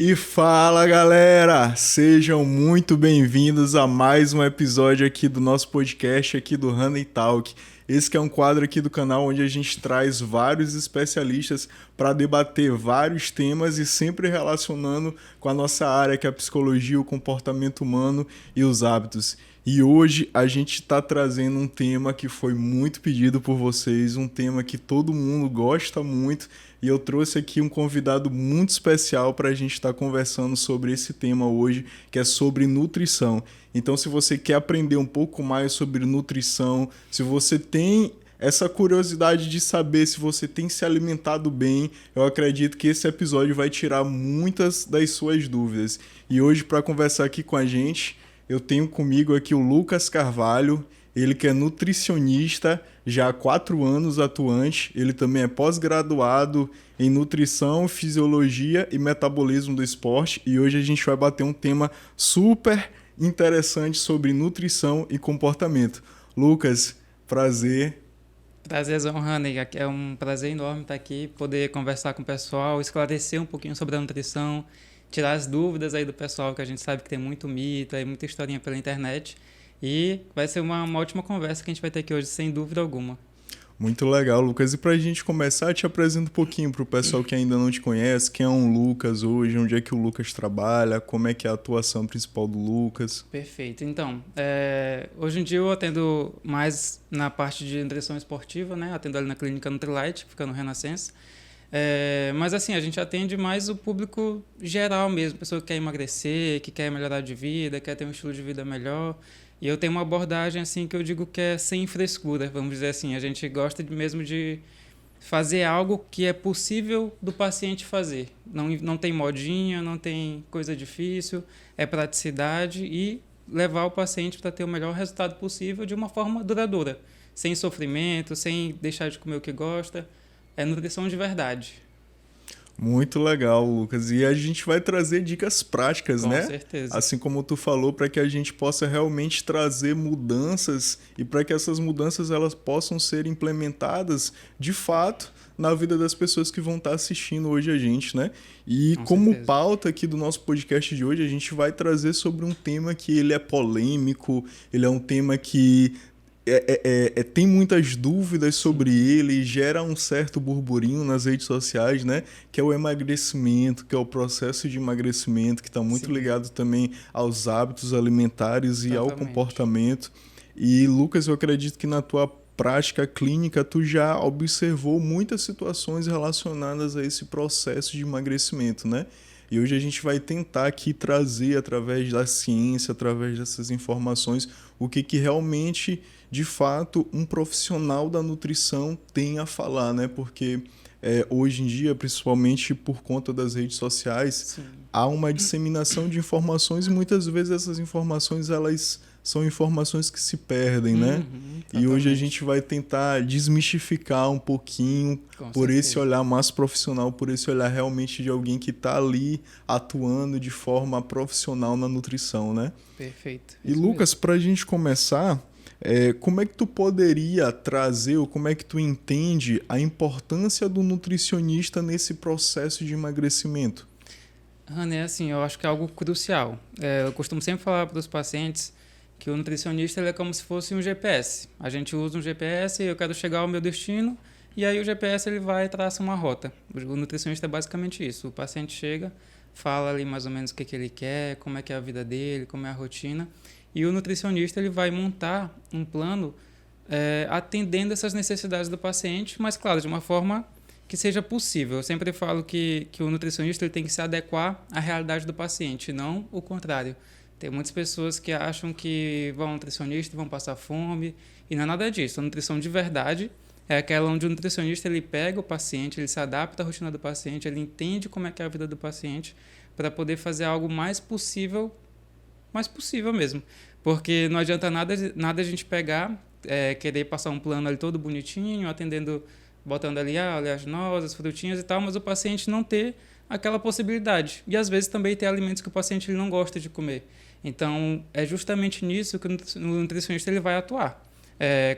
E fala galera, sejam muito bem-vindos a mais um episódio aqui do nosso podcast aqui do Honey Talk. Esse que é um quadro aqui do canal onde a gente traz vários especialistas para debater vários temas e sempre relacionando com a nossa área que é a psicologia, o comportamento humano e os hábitos. E hoje a gente está trazendo um tema que foi muito pedido por vocês, um tema que todo mundo gosta muito, e eu trouxe aqui um convidado muito especial para a gente estar conversando sobre esse tema hoje, que é sobre nutrição. Então, se você quer aprender um pouco mais sobre nutrição, se você tem essa curiosidade de saber se você tem se alimentado bem, eu acredito que esse episódio vai tirar muitas das suas dúvidas. E hoje, para conversar aqui com a gente, eu tenho comigo aqui o Lucas Carvalho, ele que é nutricionista, já há 4 anos atuante, ele também é pós-graduado em nutrição, fisiologia e metabolismo do esporte, e hoje a gente vai bater um tema super interessante sobre nutrição e comportamento. Lucas, prazer. Prazerzão, Honey. É um prazer enorme estar aqui, poder conversar com o pessoal, esclarecer um pouquinho sobre a nutrição, tirar as dúvidas aí do pessoal, que a gente sabe que tem muito mito, aí muita historinha pela internet. E vai ser uma ótima conversa que a gente vai ter aqui hoje, sem dúvida alguma. Muito legal, Lucas. E para a gente começar, te apresento um pouquinho para o pessoal que ainda não te conhece. Quem é um Lucas hoje? Onde é que o Lucas trabalha? Como é que é a atuação principal do Lucas? Perfeito. Então, hoje em dia eu atendo mais na parte de nutrição esportiva, né? Atendo ali na clínica Nutrilite, que fica no Renascença. Mas assim, a gente atende mais o público geral mesmo, pessoa que quer emagrecer, que quer melhorar de vida, quer ter um estilo de vida melhor. E eu tenho uma abordagem assim que eu digo que é sem frescura, vamos dizer assim. A gente gosta mesmo de fazer algo que é possível do paciente fazer. Não tem modinha, não tem coisa difícil, é praticidade e levar o paciente para ter o melhor resultado possível de uma forma duradoura, sem sofrimento, sem deixar de comer o que gosta. É nutrição de verdade. Muito legal, Lucas. E a gente vai trazer dicas práticas, Com né? certeza. Assim como tu falou, para que a gente possa realmente trazer mudanças e para que essas mudanças elas possam ser implementadas de fato na vida das pessoas que vão estar assistindo hoje a gente, né? E Com como certeza. pauta aqui do nosso podcast de hoje, a gente vai trazer sobre um tema que ele é polêmico, ele é um tema que tem muitas dúvidas sobre ele, gera um certo burburinho nas redes sociais, né? Que é o emagrecimento, que é o processo de emagrecimento, que está muito Sim, ligado também aos hábitos alimentares e ao totalmente. comportamento. E, Lucas, eu acredito que na tua prática clínica tu já observou muitas situações relacionadas a esse processo de emagrecimento, né? E hoje a gente vai tentar aqui trazer, através da ciência, através dessas informações, o que realmente, de fato, um profissional da nutrição tem a falar, né? Porque hoje em dia, principalmente por conta das redes sociais, Sim. há uma disseminação de informações e muitas vezes essas informações elas são informações que se perdem, né? E hoje a gente Totalmente. vai tentar desmistificar um pouquinho Com por esse certeza. olhar mais profissional, por esse olhar realmente de alguém que está ali atuando de forma profissional na nutrição, né? Perfeito. E Isso Lucas, mesmo. para a gente começar, como é que tu poderia trazer ou como é que tu entende a importância do nutricionista nesse processo de emagrecimento? Rani, assim, eu acho que é algo crucial. Eu costumo sempre falar para os pacientes que o nutricionista ele é como se fosse um GPS. A gente usa um GPS, eu quero chegar ao meu destino, e aí o GPS ele vai e traça uma rota. O nutricionista é basicamente isso. O paciente chega, fala ali mais ou menos o que ele quer, como é que é a vida dele, como é a rotina, e o nutricionista ele vai montar um plano atendendo essas necessidades do paciente, mas claro, de uma forma que seja possível. Eu sempre falo que o nutricionista ele tem que se adequar à realidade do paciente, não o contrário. Tem muitas pessoas que acham que vão ao nutricionista e vão passar fome, e não é nada disso. A nutrição de verdade é aquela onde o nutricionista ele pega o paciente, ele se adapta à rotina do paciente, ele entende como é que é a vida do paciente, para poder fazer algo mais possível mesmo. Porque não adianta nada a gente pegar, querer passar um plano ali todo bonitinho, atendendo, botando ali oleaginosas, frutinhas e tal, mas o paciente não ter aquela possibilidade. E às vezes também tem alimentos que o paciente ele não gosta de comer. Então, é justamente nisso que o nutricionista ele vai atuar.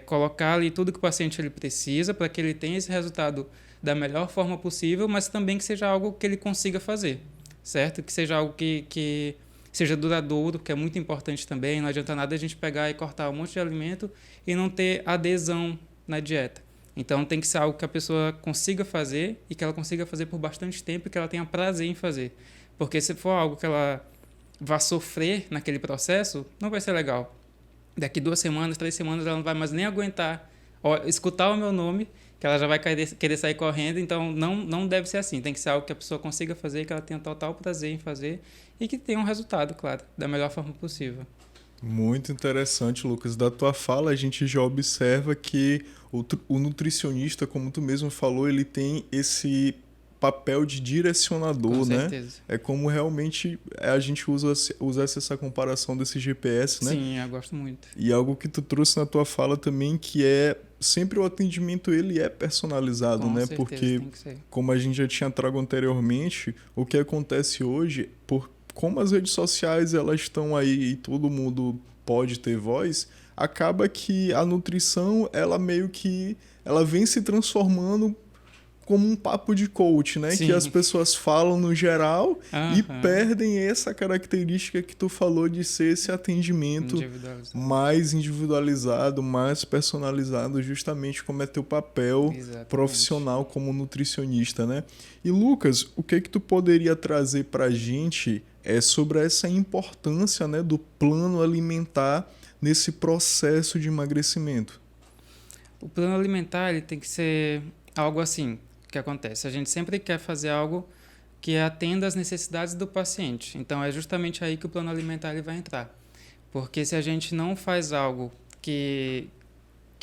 Colocar ali tudo que o paciente ele precisa para que ele tenha esse resultado da melhor forma possível, mas também que seja algo que ele consiga fazer. certo? Que seja algo que seja duradouro, que é muito importante também. Não adianta nada a gente pegar e cortar um monte de alimento e não ter adesão na dieta. Então tem que ser algo que a pessoa consiga fazer e que ela consiga fazer por bastante tempo e que ela tenha prazer em fazer. Porque se for algo que ela vá sofrer naquele processo, não vai ser legal. Daqui 2 semanas, 3 semanas, ela não vai mais nem aguentar escutar o meu nome, que ela já vai querer sair correndo. Então não deve ser assim. Tem que ser algo que a pessoa consiga fazer, que ela tenha total prazer em fazer e que tenha um resultado, claro, da melhor forma possível. Muito interessante, Lucas. Da tua fala, a gente já observa que o nutricionista, como tu mesmo falou, ele tem esse papel de direcionador, Com né? certeza. É como realmente a gente usasse essa comparação desse GPS, né? Sim, eu gosto muito. E algo que tu trouxe na tua fala também, que é sempre o atendimento ele é personalizado, Com né? certeza, Porque, tem que ser. como a gente já tinha trago anteriormente, o que acontece hoje, como as redes sociais elas estão aí e todo mundo pode ter voz, acaba que a nutrição, ela meio que ela vem se transformando como um papo de coach, né? Sim. Que as pessoas falam no geral e Aham. perdem essa característica que tu falou de ser esse atendimento Individualizado. mais individualizado, mais personalizado, justamente como é teu papel Exatamente. profissional como nutricionista, né? E Lucas, o que tu poderia trazer pra gente sobre essa importância, né, do plano alimentar nesse processo de emagrecimento? O plano alimentar ele tem que ser algo assim que acontece. A gente sempre quer fazer algo que atenda às necessidades do paciente. Então é justamente aí que o plano alimentar ele vai entrar. Porque se a gente não faz algo que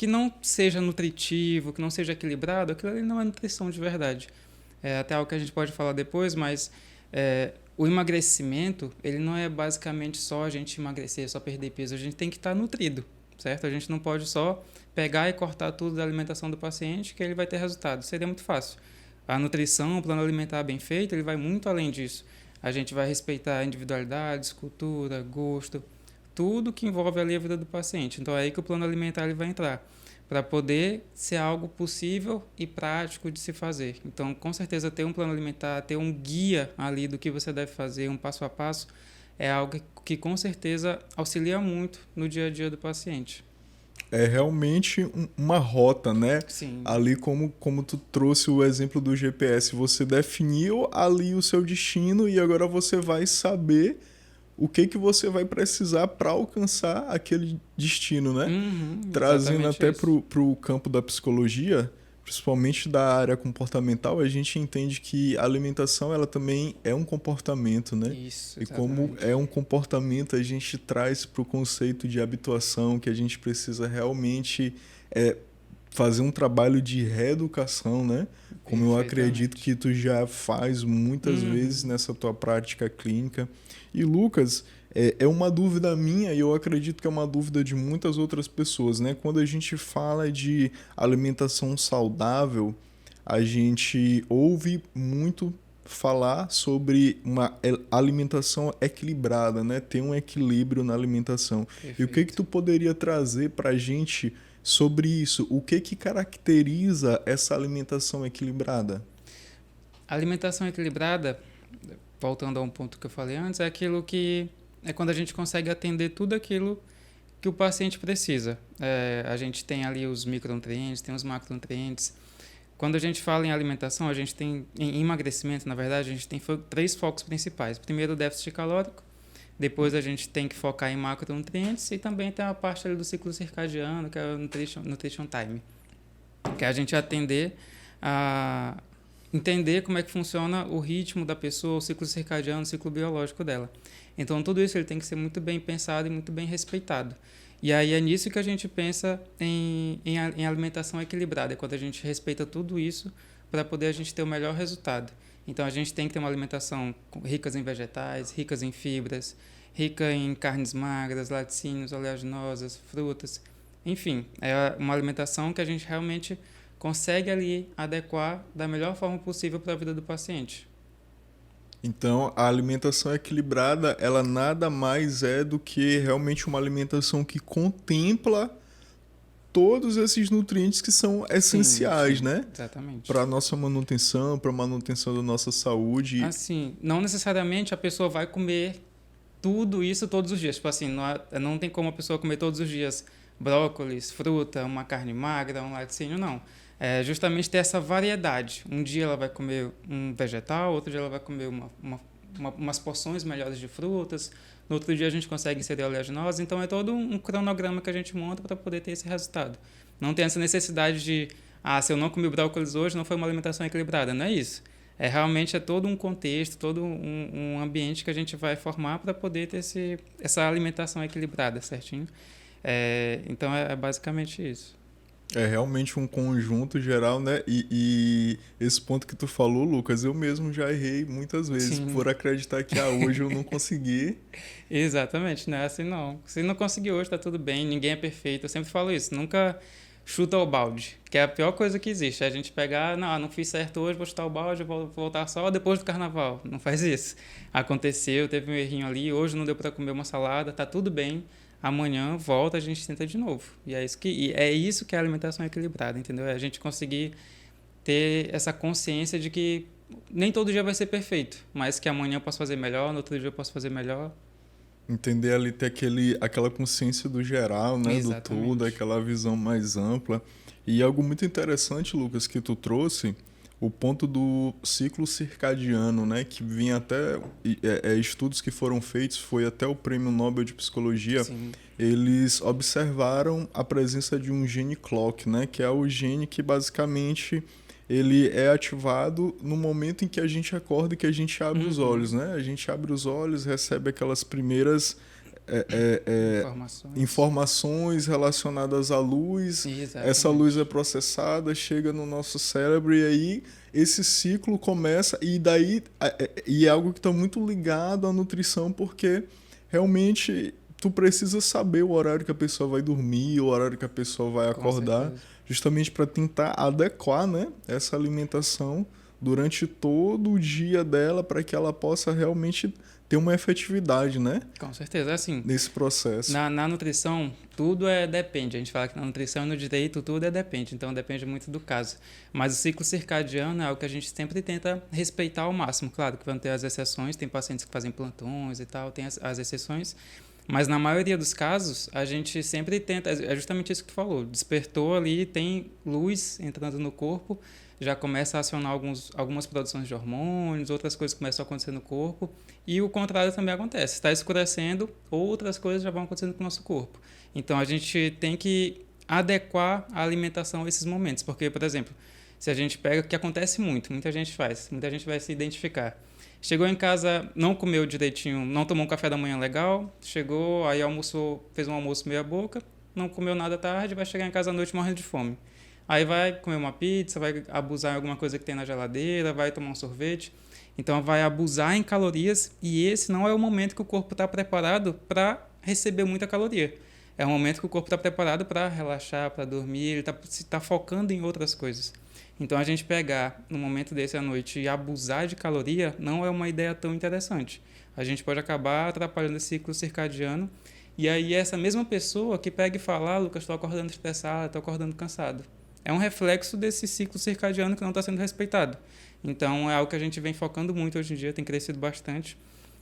não seja nutritivo, que não seja equilibrado, aquilo ali não é nutrição de verdade. É até algo que a gente pode falar depois, mas o emagrecimento, ele não é basicamente só a gente emagrecer, só perder peso. A gente tem que estar nutrido, certo? A gente não pode só pegar e cortar tudo da alimentação do paciente que ele vai ter resultado. Seria muito fácil. A nutrição, o plano alimentar bem feito, ele vai muito além disso. A gente vai respeitar individualidades, cultura, gosto, tudo que envolve ali a vida do paciente. Então é aí que o plano alimentar ele vai entrar, para poder ser algo possível e prático de se fazer. Então, com certeza, ter um plano alimentar, ter um guia ali do que você deve fazer, um passo a passo, é algo que com certeza auxilia muito no dia a dia do paciente. É realmente uma rota, né? Sim. Ali como tu trouxe o exemplo do GPS, você definiu ali o seu destino e agora você vai saber o que você vai precisar para alcançar aquele destino, né? Trazendo até pro campo da psicologia, principalmente da área comportamental, a gente entende que a alimentação ela também é um comportamento, né? Isso, e como é um comportamento, a gente traz para o conceito de habituação, que a gente precisa realmente fazer um trabalho de reeducação, né? Como eu acredito que tu já faz muitas vezes nessa tua prática clínica. E Lucas, é uma dúvida minha e eu acredito que é uma dúvida de muitas outras pessoas, né? Quando a gente fala de alimentação saudável, a gente ouve muito falar sobre uma alimentação equilibrada, né? Ter um equilíbrio na alimentação. Perfeito. E o que tu poderia trazer para a gente sobre isso? O que caracteriza essa alimentação equilibrada? A alimentação equilibrada, voltando a um ponto que eu falei antes, é aquilo que é quando a gente consegue atender tudo aquilo que o paciente precisa. A gente tem ali os micronutrientes, tem os macronutrientes. Quando a gente fala em alimentação, a gente tem, em emagrecimento, na verdade, a gente tem 3 focos principais. Primeiro, o déficit calórico. Depois, a gente tem que focar em macronutrientes. E também tem a parte ali do ciclo circadiano, que é o Nutrition Time. Que é a gente atender a entender como é que funciona o ritmo da pessoa, o ciclo circadiano, o ciclo biológico dela. Então, tudo isso ele tem que ser muito bem pensado e muito bem respeitado. E aí é nisso que a gente pensa em alimentação equilibrada, é quando a gente respeita tudo isso para poder a gente ter o melhor resultado. Então, a gente tem que ter uma alimentação ricas em vegetais, ricas em fibras, rica em carnes magras, laticínios, oleaginosas, frutas. Enfim, é uma alimentação que a gente realmente consegue ali adequar da melhor forma possível para a vida do paciente. Então, a alimentação equilibrada, ela nada mais é do que realmente uma alimentação que contempla todos esses nutrientes que são essenciais, sim, né? Exatamente. Para a nossa manutenção, para a manutenção da nossa saúde. Assim, não necessariamente a pessoa vai comer tudo isso todos os dias. Tipo assim, não tem como a pessoa comer todos os dias brócolis, fruta, uma carne magra, um laticínio, não. É justamente ter essa variedade. Um dia ela vai comer um vegetal, outro dia ela vai comer umas porções melhores de frutas, no outro dia a gente consegue inserir oleaginosa, então é todo um cronograma que a gente monta para poder ter esse resultado. Não tem essa necessidade de, se eu não comi brócolis hoje, não foi uma alimentação equilibrada, não é isso. Realmente é todo um contexto, todo um ambiente que a gente vai formar para poder ter essa alimentação equilibrada, certinho? Então é basicamente isso. É realmente um conjunto geral, né? E esse ponto que tu falou, Lucas, eu mesmo já errei muitas vezes Sim. por acreditar que hoje eu não consegui. Exatamente, não é assim não. Se não conseguir hoje, tá tudo bem, ninguém é perfeito. Eu sempre falo isso, nunca chuta o balde, que é a pior coisa que existe. É a gente pegar, não fiz certo hoje, vou chutar o balde, vou voltar só depois do carnaval. Não faz isso. Aconteceu, teve um errinho ali, hoje não deu para comer uma salada, tá tudo bem. Amanhã volta, a gente tenta de novo. E é isso que é a alimentação equilibrada, entendeu? É a gente conseguir ter essa consciência de que nem todo dia vai ser perfeito, mas que amanhã eu posso fazer melhor, no outro dia eu posso fazer melhor. Entender ali, ter aquela consciência do geral, né? Exatamente. Do todo, aquela visão mais ampla. E algo muito interessante, Lucas, que tu trouxe, o ponto do ciclo circadiano, né? Que vinha até... estudos que foram feitos, foi até o Prêmio Nobel de Psicologia. Sim. Eles observaram a presença de um gene clock, né? Que é o gene que basicamente ele é ativado no momento em que a gente acorda e que a gente abre os olhos, né? A gente abre os olhos, recebe aquelas primeiras informações relacionadas à luz. Exatamente. Essa luz é processada, chega no nosso cérebro e aí esse ciclo começa e daí é algo que está muito ligado à nutrição, porque realmente tu precisa saber o horário que a pessoa vai dormir, o horário que a pessoa vai acordar, justamente para tentar adequar, né, essa alimentação durante todo o dia dela para que ela possa realmente ter uma efetividade, né? Com certeza, assim. Nesse processo. Na nutrição, tudo depende. A gente fala que na nutrição e no direito tudo depende, então depende muito do caso. Mas o ciclo circadiano é o que a gente sempre tenta respeitar ao máximo. Claro que vão ter as exceções, tem pacientes que fazem plantões e tal, tem as exceções. Mas na maioria dos casos, a gente sempre tenta, é justamente isso que tu falou, despertou ali, tem luz entrando no corpo, já começa a acionar algumas produções de hormônios, outras coisas começam a acontecer no corpo, e o contrário também acontece. Está escurecendo, outras coisas já vão acontecendo com o nosso corpo. Então, a gente tem que adequar a alimentação a esses momentos, porque, por exemplo, se a gente pega, o que acontece muita gente faz, muita gente vai se identificar. Chegou em casa, não comeu direitinho, não tomou um café da manhã legal, chegou, aí almoçou, fez um almoço meia boca, não comeu nada à tarde, vai chegar em casa à noite morrendo de fome. Aí vai comer uma pizza, vai abusar em alguma coisa que tem na geladeira, vai tomar um sorvete. Então vai abusar em calorias e esse não é o momento que o corpo está preparado para receber muita caloria. É o momento que o corpo está preparado para relaxar, para dormir, ele está focando em outras coisas. Então a gente pegar no momento desse à noite e abusar de caloria não é uma ideia tão interessante. A gente pode acabar atrapalhando esse ciclo circadiano e aí essa mesma pessoa que pega e fala, Lucas, estou acordando estressado, estou acordando cansado. É um reflexo desse ciclo circadiano que não está sendo respeitado. Então é algo que a gente vem focando muito hoje em dia, tem crescido bastante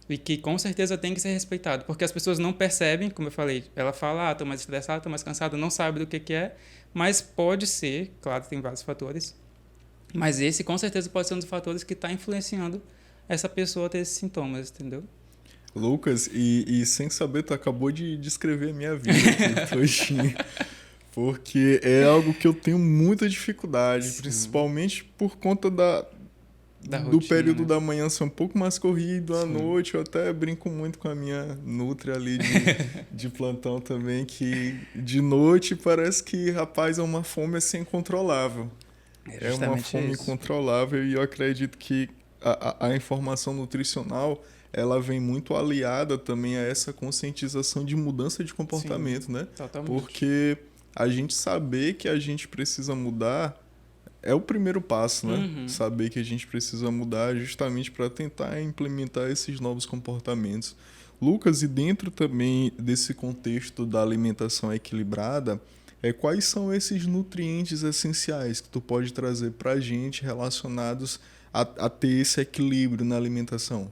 e que com certeza tem que ser respeitado, porque as pessoas não percebem, como eu falei, ela fala, estou mais estressado, estou mais cansado, não sabe do que é, mas pode ser, claro, tem vários fatores, mas esse com certeza pode ser um dos fatores que está influenciando essa pessoa a ter esses sintomas, entendeu? Lucas, e sem saber, tu acabou de descrever a minha vida aqui, todinha. Porque é algo que eu tenho muita dificuldade, sim, principalmente por conta do rotina, período, né, da manhã ser um pouco mais corrido, à noite eu até brinco muito com a minha nutri ali de plantão também, que de noite parece que, rapaz, é uma fome assim incontrolável. É uma fome incontrolável e eu acredito que a informação nutricional ela vem muito aliada também a essa conscientização de mudança de comportamento, sim, né? Totalmente. Porque a gente saber que a gente precisa mudar é o primeiro passo, né? Uhum. Saber que a gente precisa mudar justamente para tentar implementar esses novos comportamentos. Lucas, e dentro também desse contexto da alimentação equilibrada, Quais são esses nutrientes essenciais que tu pode trazer para a gente relacionados a ter esse equilíbrio na alimentação?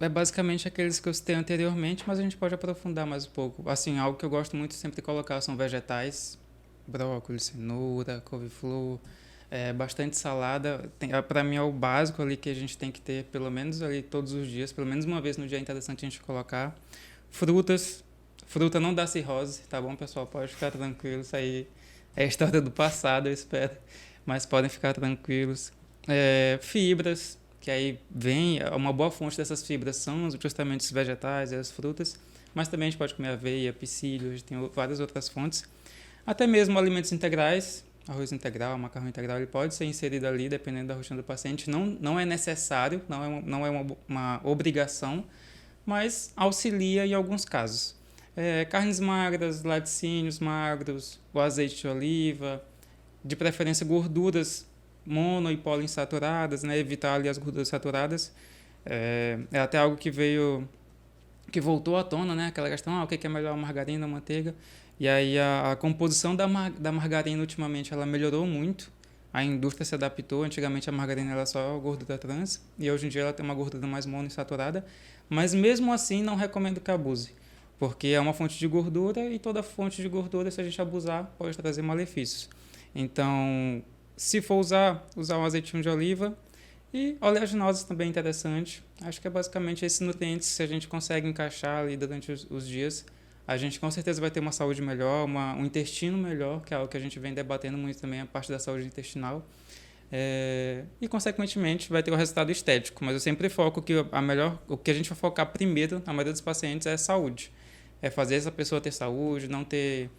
É basicamente aqueles que eu citei anteriormente, mas a gente pode aprofundar mais um pouco. Assim, algo que eu gosto muito sempre de colocar são vegetais, brócolis, cenoura, couve-flor, bastante salada. Para mim é o básico ali que a gente tem que ter, pelo menos ali todos os dias, pelo menos uma vez no dia é interessante a gente colocar. Frutas, fruta não dá cirrose, tá bom, pessoal? Pode ficar tranquilo, isso aí é história do passado, eu espero, mas podem ficar tranquilos. Fibras, que aí vem, uma boa fonte dessas fibras são justamente os vegetais e as frutas, mas também a gente pode comer aveia, psyllium, a gente tem várias outras fontes. Até mesmo alimentos integrais, arroz integral, macarrão integral, ele pode ser inserido ali, dependendo da rotina do paciente. Não é necessário, não é uma obrigação, mas auxilia em alguns casos. Carnes magras, laticínios magros, o azeite de oliva, de preferência gorduras mono e poliinsaturadas, né? Evitar ali as gorduras saturadas. É até algo que voltou à tona, né? Aquela questão, o que é melhor, a margarina ou a manteiga? E aí a composição da margarina ultimamente ela melhorou muito. A indústria se adaptou. Antigamente a margarina era só gordura trans e hoje em dia ela tem uma gordura mais monoinsaturada. Mas mesmo assim não recomendo que abuse, porque é uma fonte de gordura e toda fonte de gordura, se a gente abusar, pode trazer malefícios. Então, se for usar um azeitinho de oliva e oleaginosas também é interessante. Acho que é basicamente esses nutrientes, se a gente consegue encaixar ali durante os dias, a gente com certeza vai ter uma saúde melhor, um intestino melhor, que é algo que a gente vem debatendo muito também, a parte da saúde intestinal. E, consequentemente, vai ter o resultado estético. Mas eu sempre foco que o que a gente vai focar primeiro, na maioria dos pacientes, é saúde. É fazer essa pessoa ter saúde, não ter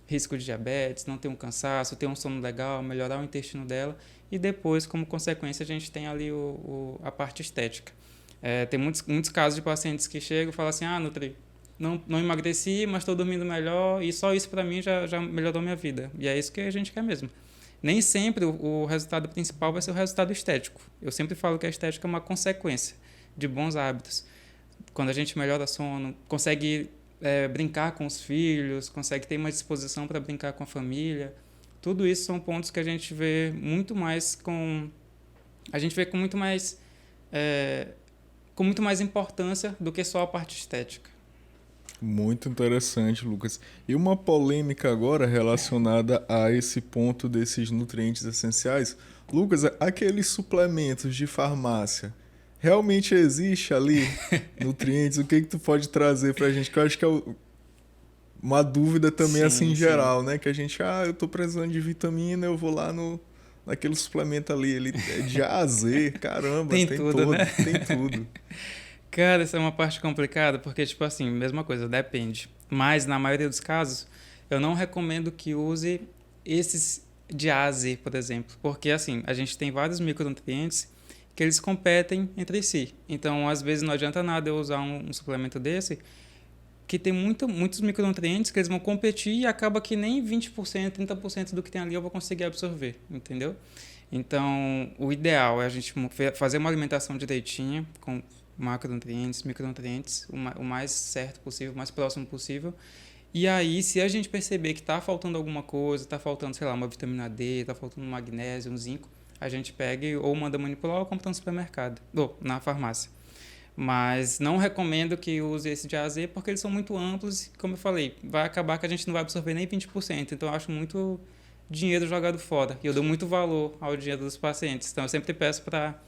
risco de diabetes, não ter um cansaço, ter um sono legal, melhorar o intestino dela. E depois, como consequência, a gente tem ali a parte estética. Tem muitos casos de pacientes que chegam e falam assim, Nutri, não emagreci, mas estou dormindo melhor e só isso para mim já melhorou minha vida. E é isso que a gente quer mesmo. Nem sempre o resultado principal vai ser o resultado estético. Eu sempre falo que a estética é uma consequência de bons hábitos. Quando a gente melhora sono, consegue brincar com os filhos, consegue ter uma disposição para brincar com a família. Tudo isso são pontos que a gente vê muito mais com muito mais importância do que só a parte estética. Muito interessante, Lucas. E uma polêmica agora relacionada a esse ponto desses nutrientes essenciais. Lucas, aqueles suplementos de farmácia, realmente existe ali nutrientes? O que tu pode trazer pra gente? Que eu acho que é uma dúvida também assim em geral, né? Que a gente, eu tô precisando de vitamina, eu vou lá naquele suplemento ali, ele é de A a Z, caramba, tem tudo, né? Tem tudo. Cara, essa é uma parte complicada, porque, tipo assim, mesma coisa, depende. Mas, na maioria dos casos, eu não recomendo que use esses de A a Z, por exemplo. Porque, assim, a gente tem vários micronutrientes que eles competem entre si. Então, às vezes, não adianta nada eu usar um suplemento desse que tem muitos micronutrientes que eles vão competir e acaba que nem 20%, 30% do que tem ali eu vou conseguir absorver, entendeu? Então, o ideal é a gente fazer uma alimentação direitinha, com macronutrientes, micronutrientes, o mais certo possível, o mais próximo possível. E aí, se a gente perceber que está faltando alguma coisa, está faltando, sei lá, uma vitamina D, está faltando um magnésio, um zinco, a gente pega ou manda manipular ou compra no supermercado, ou na farmácia. Mas não recomendo que use esse de A a Z porque eles são muito amplos e, como eu falei, vai acabar que a gente não vai absorver nem 20%. Então, eu acho muito dinheiro jogado fora. E eu dou muito valor ao dinheiro dos pacientes. Então, eu sempre peço para...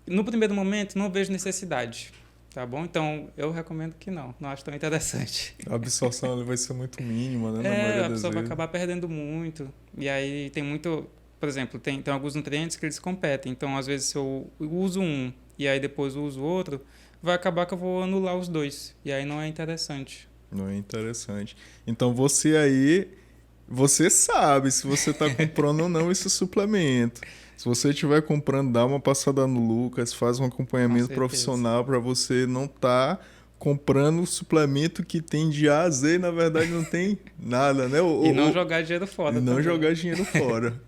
No primeiro momento, não vejo necessidade, tá bom? Então, eu recomendo que não acho tão interessante. A absorção ali vai ser muito mínima, né? Na maioria a pessoa das vai vezes. acabar perdendo muito. E aí tem muito... Por exemplo, tem alguns nutrientes que eles competem. Então, às vezes, se eu uso um e aí depois eu uso outro, vai acabar que eu vou anular os dois. E aí não é interessante. Não é interessante. Então, você sabe se você está comprando ou não esse suplemento. Se você estiver comprando, dá uma passada no Lucas, faz um acompanhamento profissional para você não estar comprando suplemento que tem de A a Z e na verdade não tem nada, né? E não jogar dinheiro fora. E não jogar dinheiro fora.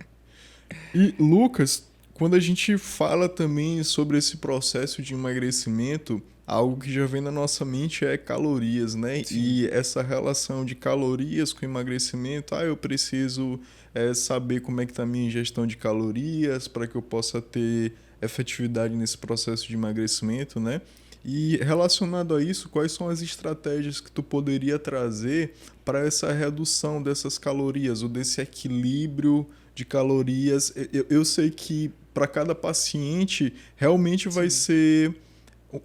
E, Lucas, Quando a gente fala também sobre esse processo de emagrecimento, algo que já vem na nossa mente é calorias, né? Sim. E essa relação de calorias com emagrecimento, eu preciso saber como é que está a minha ingestão de calorias para que eu possa ter efetividade nesse processo de emagrecimento, né? E relacionado a isso, quais são as estratégias que tu poderia trazer para essa redução dessas calorias ou desse equilíbrio de calorias? Eu sei que para cada paciente realmente vai Sim. ser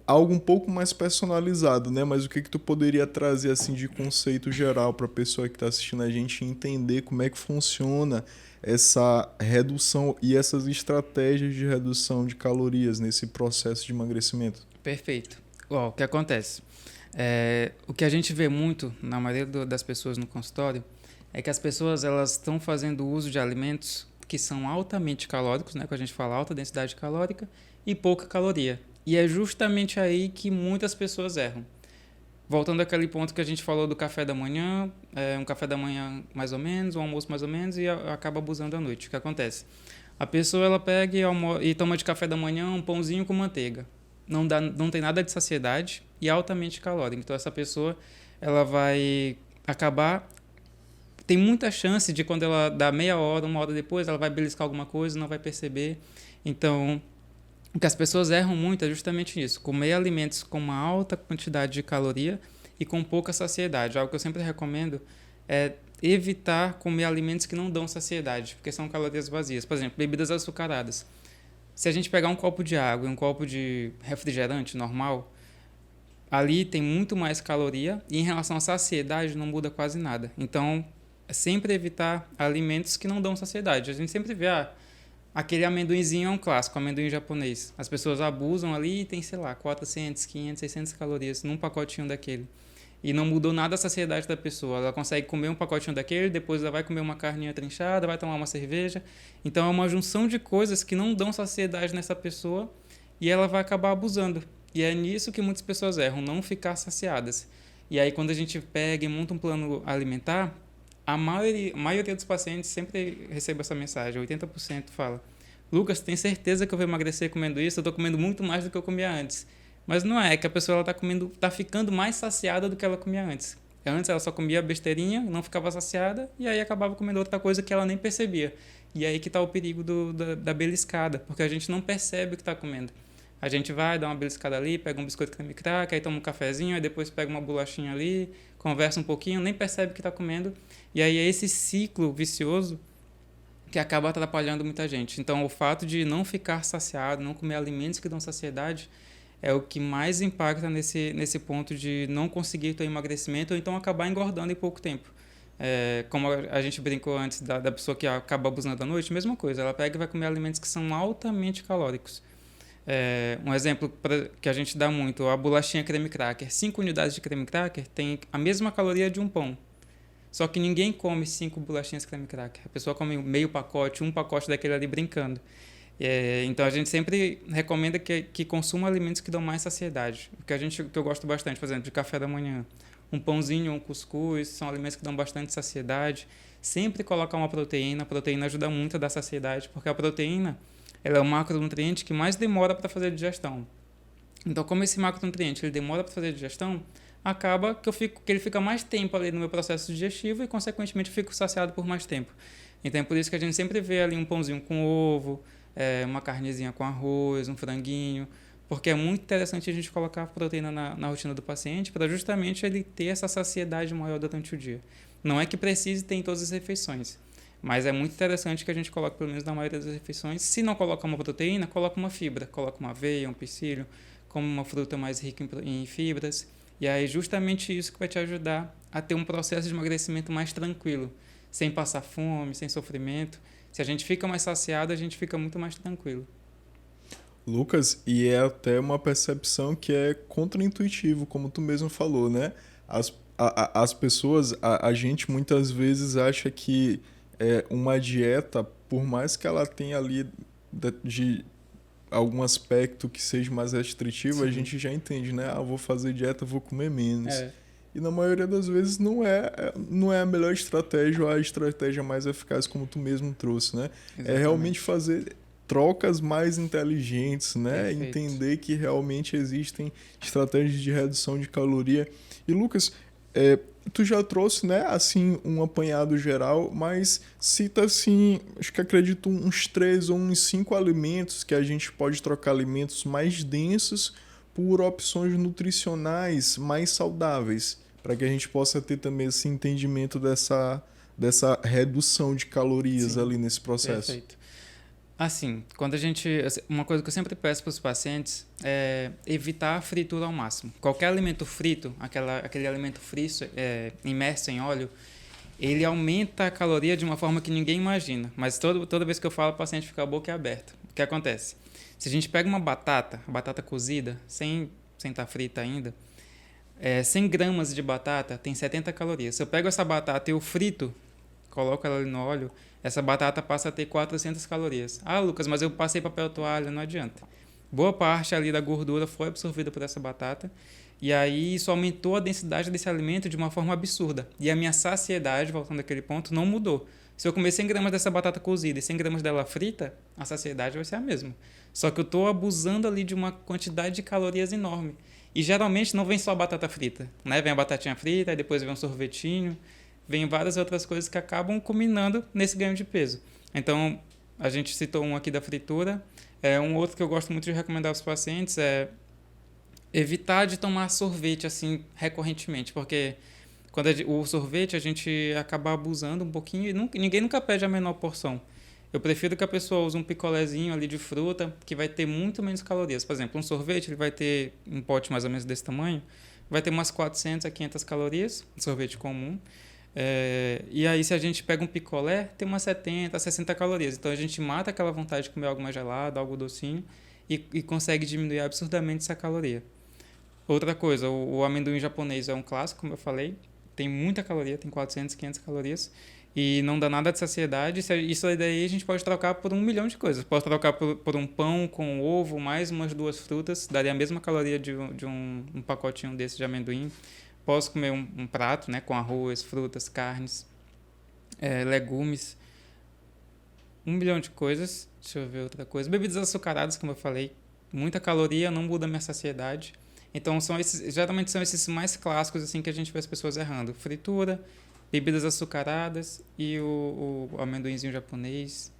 algo um pouco mais personalizado, né? Mas o que tu poderia trazer assim de conceito geral para a pessoa que está assistindo a gente entender como é que funciona essa redução e essas estratégias de redução de calorias nesse processo de emagrecimento? Perfeito. Ó, o que acontece? O que a gente vê muito na maioria das pessoas no consultório é que as pessoas elas estão fazendo uso de alimentos que são altamente calóricos, né? Que a gente fala alta densidade calórica e pouca caloria. E é justamente aí que muitas pessoas erram. Voltando àquele ponto que a gente falou do café da manhã, um café da manhã mais ou menos, um almoço mais ou menos e acaba abusando à noite. O que acontece? A pessoa ela pega e toma de café da manhã um pãozinho com manteiga. Não tem nada de saciedade e é altamente calórico. Então essa pessoa ela vai acabar tem muita chance de quando ela dá meia hora, uma hora depois, ela vai beliscar alguma coisa, não vai perceber. Então, o que as pessoas erram muito é justamente isso, comer alimentos com uma alta quantidade de caloria e com pouca saciedade. Algo que eu sempre recomendo é evitar comer alimentos que não dão saciedade, porque são calorias vazias. Por exemplo, bebidas açucaradas. Se a gente pegar um copo de água e um copo de refrigerante normal, ali tem muito mais caloria e em relação à saciedade não muda quase nada. Então, é sempre evitar alimentos que não dão saciedade. A gente sempre vê, aquele amendoinzinho é um clássico, amendoim japonês. As pessoas abusam ali e tem, sei lá, 400, 500, 600 calorias num pacotinho daquele. E não mudou nada a saciedade da pessoa. Ela consegue comer um pacotinho daquele, depois ela vai comer uma carninha trinchada, vai tomar uma cerveja. Então é uma junção de coisas que não dão saciedade nessa pessoa e ela vai acabar abusando. E é nisso que muitas pessoas erram, não ficar saciadas. E aí quando a gente pega e monta um plano alimentar, a maioria dos pacientes sempre recebe essa mensagem, 80% fala: Lucas, tem certeza que eu vou emagrecer comendo isso? Eu estou comendo muito mais do que eu comia antes. Mas não é que a pessoa está ficando mais saciada do que ela comia antes. Antes ela só comia besteirinha, não ficava saciada e aí acabava comendo outra coisa que ela nem percebia. E aí que está o perigo da beliscada, porque a gente não percebe o que está comendo. A gente vai, dá uma beliscada ali, pega um biscoito creme crack, aí toma um cafezinho, aí depois pega uma bolachinha ali, conversa um pouquinho, nem percebe o que está comendo. E aí é esse ciclo vicioso que acaba atrapalhando muita gente. Então, o fato de não ficar saciado, não comer alimentos que dão saciedade, é o que mais impacta nesse ponto de não conseguir ter emagrecimento ou então acabar engordando em pouco tempo. Como a gente brincou antes da pessoa que acaba abusando da noite, mesma coisa, ela pega e vai comer alimentos que são altamente calóricos. Um exemplo que a gente dá muito, a bolachinha creme cracker. 5 unidades de creme cracker tem a mesma caloria de um pão. Só que ninguém come 5 bolachinhas creme cracker. A pessoa come meio pacote, um pacote daquele ali brincando. Então a gente sempre recomenda que consuma alimentos que dão mais saciedade. Que eu gosto bastante, por exemplo, de café da manhã. Um pãozinho, um cuscuz, são alimentos que dão bastante saciedade. Sempre colocar uma proteína. A proteína ajuda muito a dar saciedade, porque a proteína ela é o macronutriente que mais demora para fazer a digestão. Então, como esse macronutriente ele demora para fazer a digestão, acaba que ele fica mais tempo ali no meu processo digestivo e, consequentemente, eu fico saciado por mais tempo. Então, é por isso que a gente sempre vê ali um pãozinho com ovo, uma carnezinha com arroz, um franguinho, porque é muito interessante a gente colocar a proteína na rotina do paciente para justamente ele ter essa saciedade maior durante o dia. Não é que precise ter em todas as refeições, mas é muito interessante que a gente coloque pelo menos na maioria das refeições. Se não coloca uma proteína, coloca uma fibra, coloca uma aveia, um psyllium, come uma fruta mais rica em fibras. E aí justamente isso que vai te ajudar a ter um processo de emagrecimento mais tranquilo, sem passar fome, sem sofrimento. Se a gente fica mais saciado, a gente fica muito mais tranquilo. Lucas, e é até uma percepção que é contraintuitivo, como tu mesmo falou, né? As pessoas, a gente muitas vezes acha que uma dieta, por mais que ela tenha ali de algum aspecto que seja mais restritivo, a Sim. gente já entende, né? Vou fazer dieta, vou comer menos. É. E na maioria das vezes não é a melhor estratégia ou a estratégia mais eficaz, como tu mesmo trouxe, né? É Exatamente. realmente fazer trocas mais inteligentes, né? Perfeito. Entender que realmente existem estratégias de redução de caloria. E Lucas, tu já trouxe, né, assim, um apanhado geral, mas cita, assim, acho que acredito uns 3 ou uns 5 alimentos que a gente pode trocar, alimentos mais densos por opções nutricionais mais saudáveis, para que a gente possa ter também esse entendimento dessa redução de calorias Sim, ali nesse processo. perfeito. Assim, uma coisa que eu sempre peço para os pacientes é evitar a fritura ao máximo. Qualquer alimento frito, aquele alimento frito, imerso em óleo, ele aumenta a caloria de uma forma que ninguém imagina. Mas toda vez que eu falo, o paciente fica a boca aberta. O que acontece? Se a gente pega uma batata, a batata cozida, sem estar frita ainda, 100 gramas de batata tem 70 calorias. Se eu pego essa batata e eu frito, coloco ela ali no óleo, essa batata passa a ter 400 calorias. Ah, Lucas, mas eu passei papel toalha, não adianta. Boa parte ali da gordura foi absorvida por essa batata, e aí isso aumentou a densidade desse alimento de uma forma absurda. E a minha saciedade, voltando àquele ponto, não mudou. Se eu comer 100 gramas dessa batata cozida e 100 gramas dela frita, a saciedade vai ser a mesma. Só que eu estou abusando ali de uma quantidade de calorias enorme. E geralmente não vem só a batata frita, né? Vem a batatinha frita, aí depois vem um sorvetinho, vem várias outras coisas que acabam culminando nesse ganho de peso. Então, a gente citou um aqui da fritura. Um outro que eu gosto muito de recomendar aos pacientes é evitar de tomar sorvete assim recorrentemente, porque quando o sorvete a gente acaba abusando um pouquinho e ninguém nunca pede a menor porção. Eu prefiro que a pessoa use um picolézinho ali de fruta, que vai ter muito menos calorias. Por exemplo, um sorvete, ele vai ter um pote mais ou menos desse tamanho, vai ter umas 400 a 500 calorias, um sorvete comum. E aí, se a gente pega um picolé, tem umas 70 a 60 calorias. Então, a gente mata aquela vontade de comer algo mais gelado, algo docinho, e consegue diminuir absurdamente essa caloria. Outra coisa, o amendoim japonês é um clássico, como eu falei. Tem muita caloria, tem 400, 500 calorias. E não dá nada de saciedade. Isso daí a gente pode trocar por 1 milhão de coisas. Pode trocar por um pão com ovo, mais umas 2 frutas. Daria a mesma caloria de um pacotinho desse de amendoim. Posso comer um prato, né, com arroz, frutas, carnes, legumes. 1 milhão de coisas. Deixa eu ver outra coisa. Bebidas açucaradas, como eu falei. Muita caloria, não muda a minha saciedade. Então, geralmente são esses mais clássicos assim que a gente vê as pessoas errando. Fritura, bebidas açucaradas e o amendoinzinho japonês.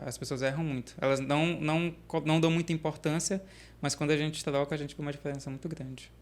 As pessoas erram muito. Elas não dão muita importância, mas quando a gente troca, a gente vê uma diferença muito grande.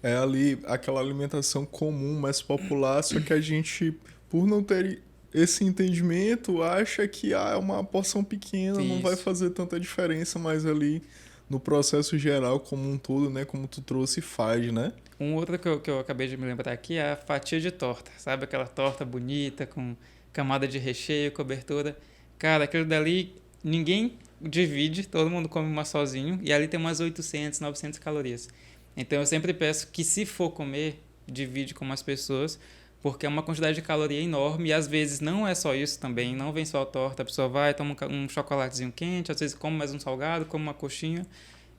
É ali aquela alimentação comum, mais popular, só que a gente, por não ter esse entendimento, acha que é uma porção pequena, não vai fazer tanta diferença, mas ali no processo geral como um todo, né, como tu trouxe, faz, né? Um outro que eu acabei de me lembrar aqui é a fatia de torta, sabe? Aquela torta bonita, com camada de recheio, cobertura. Cara, aquilo dali ninguém divide, todo mundo come uma sozinho, e ali tem umas 800, 900 calorias. Então eu sempre peço que, se for comer, divide com mais pessoas, porque é uma quantidade de caloria enorme, e às vezes não é só isso também, não vem só a torta, a pessoa vai, toma um chocolatezinho quente, às vezes come mais um salgado, come uma coxinha.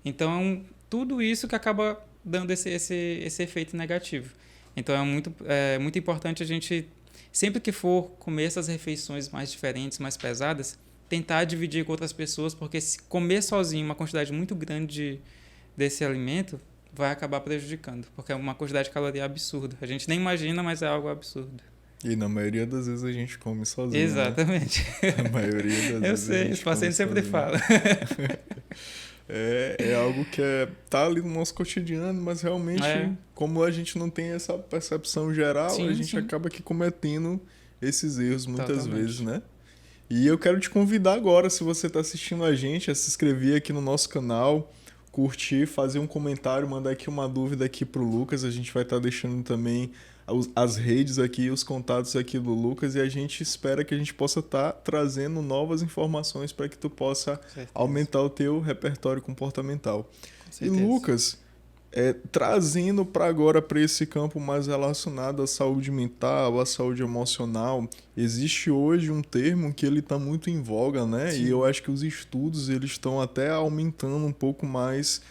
Então, tudo isso que acaba dando esse efeito negativo. Então, é muito importante a gente, sempre que for comer essas refeições mais diferentes, mais pesadas, tentar dividir com outras pessoas, porque se comer sozinho uma quantidade muito grande desse alimento, vai acabar prejudicando, porque é uma quantidade de caloria absurda. A gente nem imagina, mas é algo absurdo. E na maioria das vezes a gente come sozinho. Exatamente. Né? Na maioria das vezes. Eu sei, os pacientes sempre falam. É algo que tá ali no nosso cotidiano, mas realmente, como a gente não tem essa percepção geral, a gente acaba aqui cometendo esses erros muitas vezes, né? E eu quero te convidar agora, se você está assistindo a gente, a se inscrever aqui no nosso canal, curtir, fazer um comentário, mandar aqui uma dúvida aqui pro Lucas. A gente vai estar deixando também as redes aqui, os contatos aqui do Lucas, e a gente espera que a gente possa estar trazendo novas informações para que tu possa aumentar o teu repertório comportamental. E Lucas, trazendo para agora para esse campo mais relacionado à saúde mental, à saúde emocional, existe hoje um termo que ele está muito em voga, né? Sim. E eu acho que os estudos eles estão até aumentando um pouco mais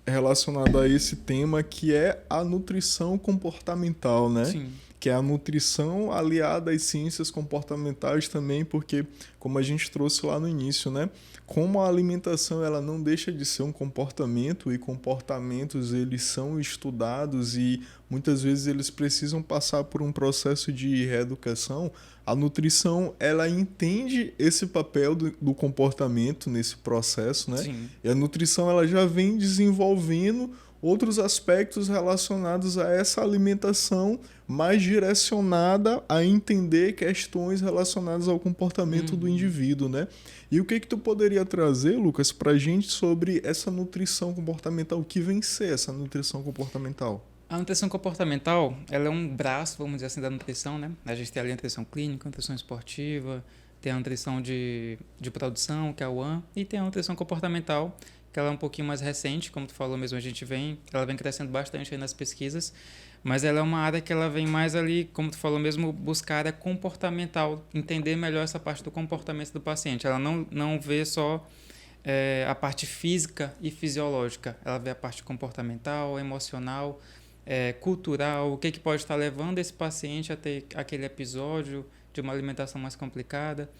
relacionado a esse tema, que é a nutrição comportamental, né? Sim. que é a nutrição aliada às ciências comportamentais também, porque, como a gente trouxe lá no início, né? Como a alimentação ela não deixa de ser um comportamento, e comportamentos eles são estudados e muitas vezes eles precisam passar por um processo de reeducação, a nutrição ela entende esse papel do comportamento nesse processo, né? Sim. E a nutrição ela já vem desenvolvendo outros aspectos relacionados a essa alimentação mais direcionada a entender questões relacionadas ao comportamento do indivíduo, né? E o que tu poderia trazer, Lucas, pra gente sobre essa nutrição comportamental? O que vem ser essa nutrição comportamental? A nutrição comportamental, ela é um braço, vamos dizer assim, da nutrição, né? A gente tem ali a nutrição clínica, a nutrição esportiva, tem a nutrição de produção, que é a UAN, e tem a nutrição comportamental, que ela é um pouquinho mais recente, como tu falou mesmo, ela vem crescendo bastante aí nas pesquisas, mas ela é uma área que ela vem mais ali, como tu falou mesmo, buscar a área comportamental, entender melhor essa parte do comportamento do paciente. Ela não vê só a parte física e fisiológica, ela vê a parte comportamental, emocional, cultural, o que pode estar levando esse paciente a ter aquele episódio de uma alimentação mais complicada.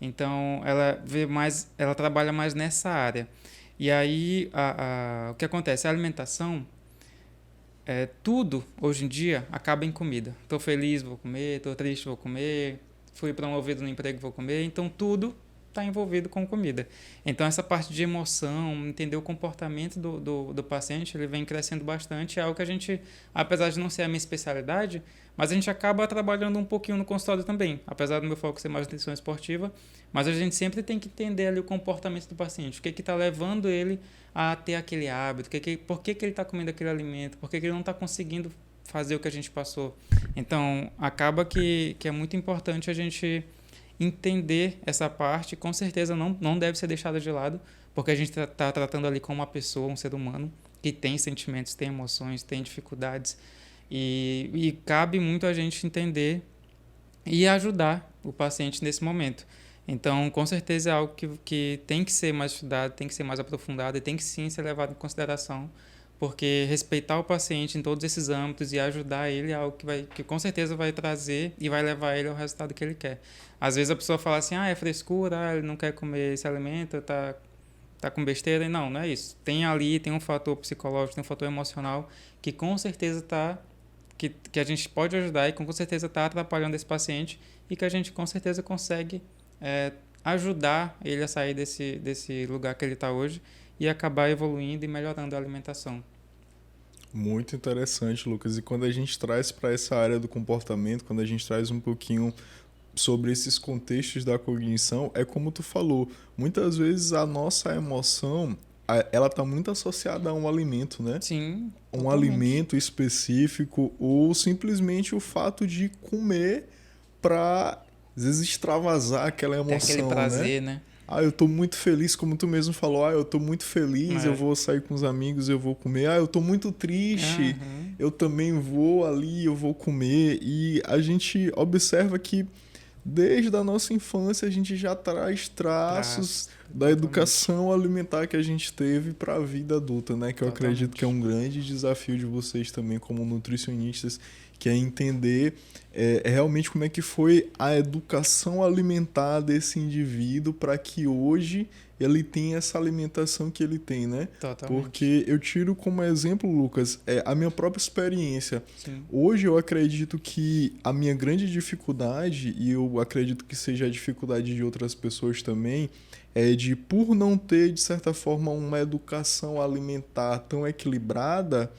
Então, ela trabalha mais nessa área. E aí, o que acontece? A alimentação, tudo, hoje em dia, acaba em comida. Estou feliz, vou comer. Estou triste, vou comer. Fui promovido no emprego, vou comer. Então, tudo está envolvido com comida. Então, essa parte de emoção, entender o comportamento do paciente, ele vem crescendo bastante. É algo que a gente, apesar de não ser a minha especialidade, mas a gente acaba trabalhando um pouquinho no consultório também. Apesar do meu foco ser mais nutrição esportiva, mas a gente sempre tem que entender ali o comportamento do paciente. O que está levando ele a ter aquele hábito, por que ele está comendo aquele alimento, por que ele não está conseguindo fazer o que a gente passou. Então, acaba que é muito importante a gente entender essa parte, com certeza não deve ser deixada de lado, porque a gente está tratando ali com uma pessoa, um ser humano, que tem sentimentos, tem emoções, tem dificuldades, e cabe muito a gente entender e ajudar o paciente nesse momento. Então, com certeza é algo que tem que ser mais estudado, tem que ser mais aprofundado e tem que sim ser levado em consideração, porque respeitar o paciente em todos esses âmbitos e ajudar ele é algo que com certeza vai trazer e vai levar ele ao resultado que ele quer. Às vezes a pessoa fala assim, é frescura, ele não quer comer esse alimento, tá com besteira. E não é isso. Tem um fator psicológico, tem um fator emocional que com certeza que a gente pode ajudar e com certeza está atrapalhando esse paciente e que a gente com certeza consegue ajudar ele a sair desse lugar que ele está hoje e acabar evoluindo e melhorando a alimentação. Muito interessante, Lucas. E quando a gente traz para essa área do comportamento, quando a gente traz um pouquinho sobre esses contextos da cognição, é como tu falou, muitas vezes a nossa emoção, ela está muito associada a um alimento, né? Sim, um alimento específico ou simplesmente o fato de comer para, às vezes, extravasar aquela emoção, tem aquele prazer, né? Eu tô muito feliz, como tu mesmo falou, eu tô muito feliz, eu vou sair com os amigos, eu vou comer. Eu tô muito triste, eu também vou ali, eu vou comer. E a gente observa que desde a nossa infância a gente já traz traços da educação alimentar que a gente teve para a vida adulta, né? Que eu acredito que é um grande desafio de vocês também como nutricionistas, que é entender realmente como é que foi a educação alimentar desse indivíduo para que hoje ele tenha essa alimentação que ele tem, né? Totalmente. Porque eu tiro como exemplo, Lucas, a minha própria experiência. Sim. Hoje eu acredito que a minha grande dificuldade, e eu acredito que seja a dificuldade de outras pessoas também, é de, por não ter, de certa forma, uma educação alimentar tão equilibrada,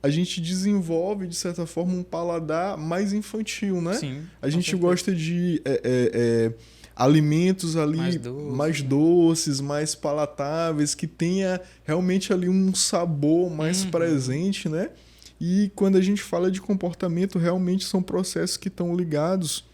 a gente desenvolve, de certa forma, um paladar mais infantil, né? Sim, a gente gosta de alimentos ali mais doces, mais palatáveis, que tenha realmente ali um sabor mais presente, né? E quando a gente fala de comportamento, realmente são processos que estão ligados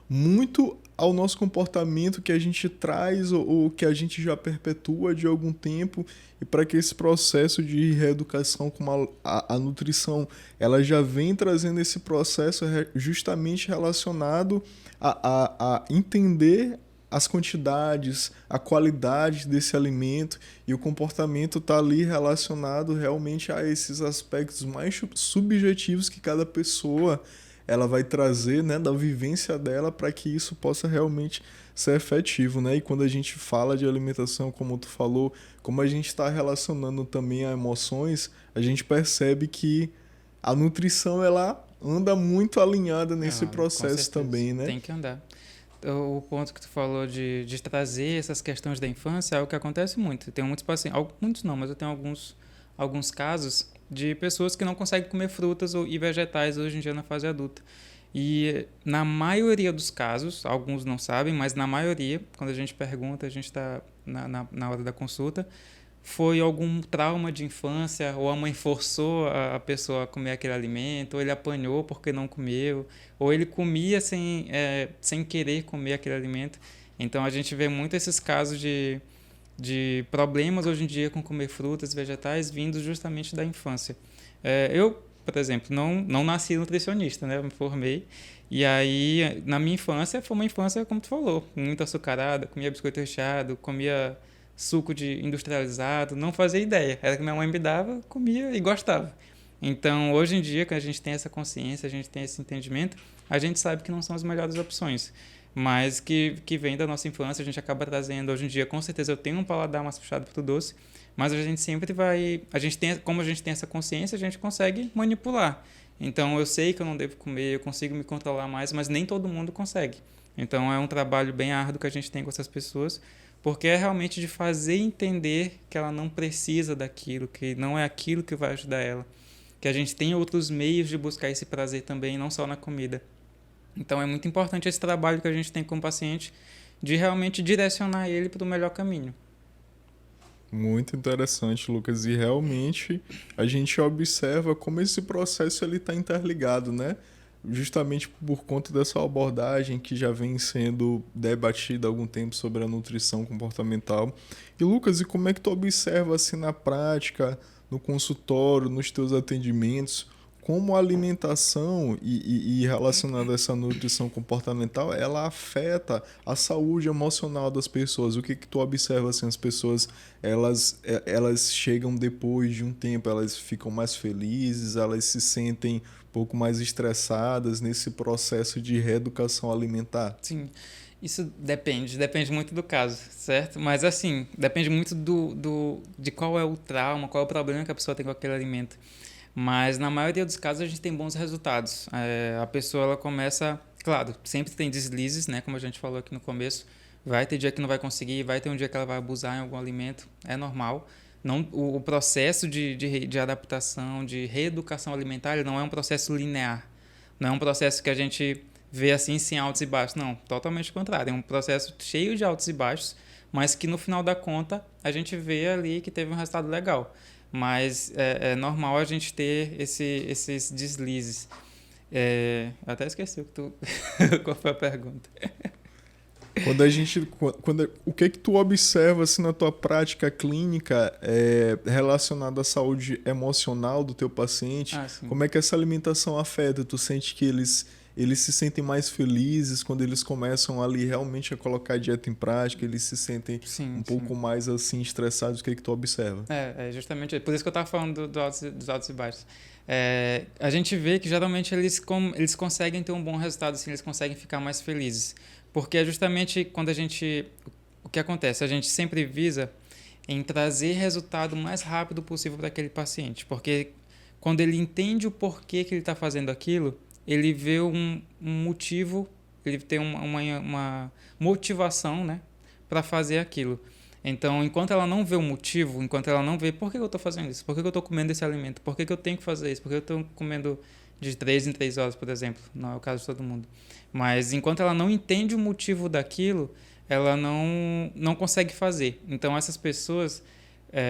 muito ao nosso comportamento que a gente traz ou que a gente já perpetua de algum tempo, e para que esse processo de reeducação com a nutrição, ela já vem trazendo esse processo justamente relacionado a entender as quantidades, a qualidade desse alimento, e o comportamento está ali relacionado realmente a esses aspectos mais subjetivos que cada pessoa ela vai trazer, né, da vivência dela para que isso possa realmente ser efetivo, né? E quando a gente fala de alimentação, como tu falou, como a gente está relacionando também a emoções, a gente percebe que a nutrição ela anda muito alinhada nesse Com processo certeza. também, né? Tem que andar. O ponto que tu falou de trazer essas questões da infância é o que acontece muito. Eu tenho muitos pacientes, muitos não, mas eu tenho alguns casos de pessoas que não conseguem comer frutas e vegetais hoje em dia na fase adulta. E na maioria dos casos, alguns não sabem, mas na maioria, quando a gente pergunta, a gente está na hora da consulta, foi algum trauma de infância, ou a mãe forçou a pessoa a comer aquele alimento, ou ele apanhou porque não comeu, ou ele comia sem querer comer aquele alimento. Então a gente vê muito esses casos de problemas hoje em dia com comer frutas e vegetais vindos justamente da infância. Eu, por exemplo, não nasci nutricionista, né? Eu me formei. E aí, na minha infância, foi uma infância, como tu falou, muito açucarada, comia biscoito recheado, comia suco de industrializado, não fazia ideia. Era que minha mãe me dava, comia e gostava. Então, hoje em dia, que a gente tem essa consciência, a gente tem esse entendimento, a gente sabe que não são as melhores opções, mas que vem da nossa infância, a gente acaba trazendo. Hoje em dia, com certeza, eu tenho um paladar mais puxado para o doce, mas a gente sempre vai... como a gente tem essa consciência, a gente consegue manipular. Então, eu sei que eu não devo comer, eu consigo me controlar mais, mas nem todo mundo consegue. Então, é um trabalho bem árduo que a gente tem com essas pessoas, porque é realmente de fazer entender que ela não precisa daquilo, que não é aquilo que vai ajudar ela, que a gente tem outros meios de buscar esse prazer também, não só na comida. Então é muito importante esse trabalho que a gente tem com o paciente de realmente direcionar ele para o melhor caminho. Muito interessante, Lucas. E realmente a gente observa como esse processo ele está interligado, né? Justamente por conta dessa abordagem que já vem sendo debatida há algum tempo sobre a nutrição comportamental. E Lucas, e como é que tu observa assim na prática, no consultório, nos teus atendimentos, como a alimentação e relacionada a essa nutrição comportamental, ela afeta a saúde emocional das pessoas? O que que tu observa assim, as pessoas, elas chegam depois de um tempo, elas ficam mais felizes, elas se sentem um pouco mais estressadas nesse processo de reeducação alimentar? Sim, isso depende muito do caso, certo? Mas assim, depende muito de qual é o trauma, qual é o problema que a pessoa tem com aquele alimento. Mas na maioria dos casos a gente tem bons resultados. A pessoa ela começa, claro, sempre tem deslizes, né? Como a gente falou aqui no começo, vai ter dia que não vai conseguir, vai ter um dia que ela vai abusar em algum alimento, é normal. Não, o processo de adaptação, de reeducação alimentar, ele não é um processo linear. Não é um processo que a gente vê assim sem altos e baixos. Não, totalmente o contrário. É um processo cheio de altos e baixos, mas que no final da conta a gente vê ali que teve um resultado legal. Mas é normal a gente ter esses deslizes. Até esqueci qual foi a pergunta. O que tu observa assim, na tua prática clínica relacionada à saúde emocional do teu paciente? Sim. Como é que essa alimentação afeta? Tu sente que eles se sentem mais felizes quando eles começam ali realmente a colocar a dieta em prática? Eles se sentem pouco mais assim estressados? O que tu observa? Justamente por isso que eu estava falando dos altos e baixos. A gente vê que geralmente eles conseguem ter um bom resultado, assim, eles conseguem ficar mais felizes. Porque é justamente quando o que acontece? A gente sempre visa em trazer resultado o mais rápido possível para aquele paciente. Porque quando ele entende o porquê que ele está fazendo aquilo, ele vê um motivo, ele tem uma motivação, né, para fazer aquilo. Então, enquanto ela não vê o motivo, enquanto ela não vê por que eu estou fazendo isso, por que eu estou comendo esse alimento, por que eu tenho que fazer isso, por que eu estou comendo de 3 em 3 horas, por exemplo, não é o caso de todo mundo. Mas enquanto ela não entende o motivo daquilo, ela não consegue fazer. Então, essas pessoas,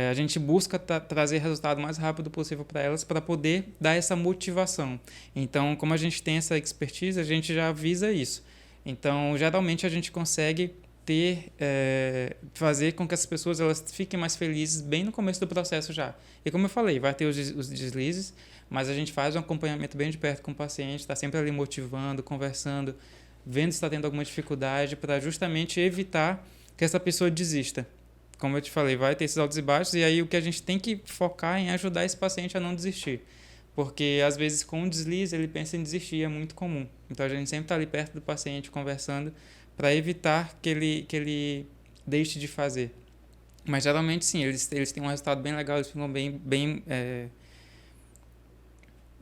a gente busca trazer resultado o mais rápido possível para elas, para poder dar essa motivação. Então, como a gente tem essa expertise, a gente já visa isso. Então, geralmente a gente consegue fazer com que as pessoas elas fiquem mais felizes bem no começo do processo já. E como eu falei, vai ter os deslizes, mas a gente faz um acompanhamento bem de perto com o paciente, está sempre ali motivando, conversando, vendo se está tendo alguma dificuldade, para justamente evitar que essa pessoa desista. Como eu te falei, vai ter esses altos e baixos, e aí o que a gente tem que focar em ajudar esse paciente a não desistir. Porque, às vezes, com um deslize, ele pensa em desistir, é muito comum. Então, a gente sempre está ali perto do paciente, conversando, para evitar que ele deixe de fazer. Mas, geralmente, sim, eles têm um resultado bem legal, eles ficam bem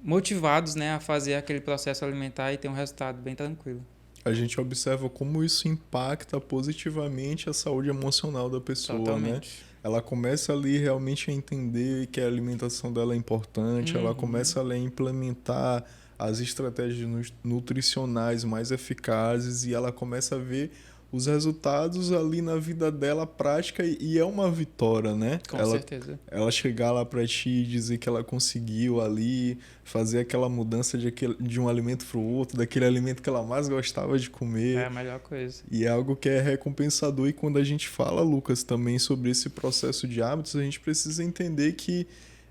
motivados, né, a fazer aquele processo alimentar e ter um resultado bem tranquilo. A gente observa como isso impacta positivamente a saúde emocional da pessoa, Totalmente. né? Ela começa ali realmente a entender que a alimentação dela é importante, ela começa ali a implementar as estratégias nutricionais mais eficazes e ela começa a ver os resultados ali na vida dela prática e é uma vitória, né? Com certeza. Ela chegar lá para ti e dizer que ela conseguiu ali fazer aquela mudança de um alimento para o outro, daquele alimento que ela mais gostava de comer. É a melhor coisa. E é algo que é recompensador. E quando a gente fala, Lucas, também sobre esse processo de hábitos, a gente precisa entender que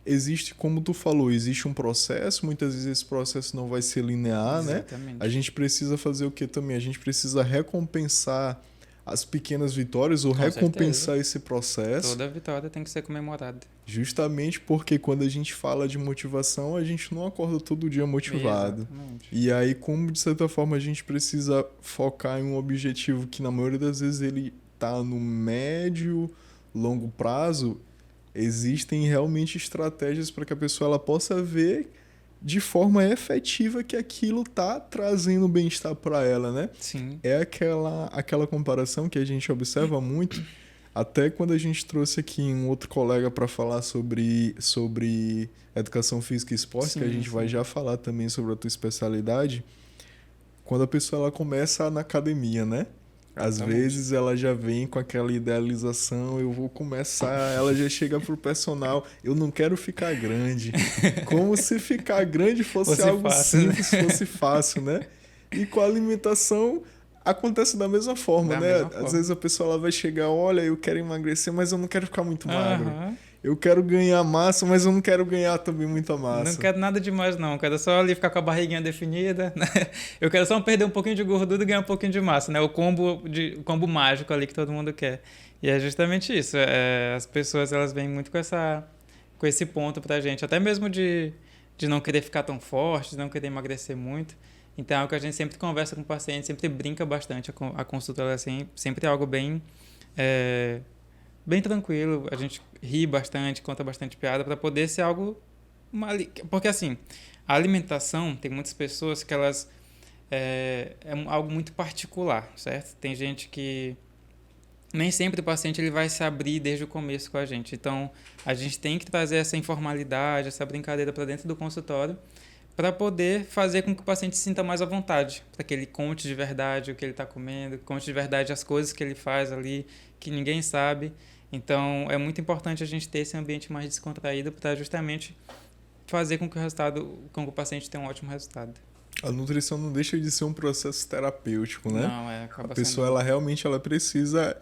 existe, como tu falou, existe um processo, muitas vezes esse processo não vai ser linear, Exatamente. né? A gente precisa fazer o que também? A gente precisa recompensar as pequenas vitórias ou Com recompensar certeza. esse processo. Toda vitória tem que ser comemorada. Justamente porque quando a gente fala de motivação, a gente não acorda todo dia motivado. Exatamente. E aí, como de certa forma a gente precisa focar em um objetivo que na maioria das vezes ele tá no médio, longo prazo, existem realmente estratégias para que a pessoa ela possa ver de forma efetiva que aquilo tá trazendo bem-estar para ela, né? Sim. É aquela comparação que a gente observa muito, até quando a gente trouxe aqui um outro colega para falar sobre educação física e esporte, Sim, que a gente vai já falar também sobre a tua especialidade, quando a pessoa ela começa na academia, né? Às Exatamente. vezes ela já vem com aquela idealização, eu vou começar, ela já chega pro personal, eu não quero ficar grande. Como se ficar grande fosse algo fácil, simples, fosse fácil, né? E com a alimentação acontece da mesma forma, Da né? mesma Às forma. vezes a pessoa ela vai chegar, olha, eu quero emagrecer, mas eu não quero ficar muito magro. Aham. Eu quero ganhar massa, mas eu não quero ganhar também muita massa. Não quero nada demais, não. Quero só ali ficar com a barriguinha definida, né? Eu quero só perder um pouquinho de gordura e ganhar um pouquinho de massa, né? O combo mágico ali que todo mundo quer. E é justamente isso. As pessoas, elas vêm muito com esse ponto pra gente. Até mesmo de não querer ficar tão forte, de não querer emagrecer muito. Então é algo que a gente sempre conversa com o paciente, sempre brinca bastante. A consulta ela é sempre algo bem tranquilo, a gente ri bastante, conta bastante piada para poder ser algo... Porque assim, a alimentação, tem muitas pessoas que elas... É algo muito particular, certo? Tem gente que... Nem sempre o paciente ele vai se abrir desde o começo com a gente. Então, a gente tem que trazer essa informalidade, essa brincadeira para dentro do consultório para poder fazer com que o paciente se sinta mais à vontade, para que ele conte de verdade o que ele está comendo, conte de verdade as coisas que ele faz ali, que ninguém sabe. Então, é muito importante a gente ter esse ambiente mais descontraído para justamente fazer com que o paciente tenha um ótimo resultado. A nutrição não deixa de ser um processo terapêutico, né? Não, acaba a pessoa, ela realmente ela precisa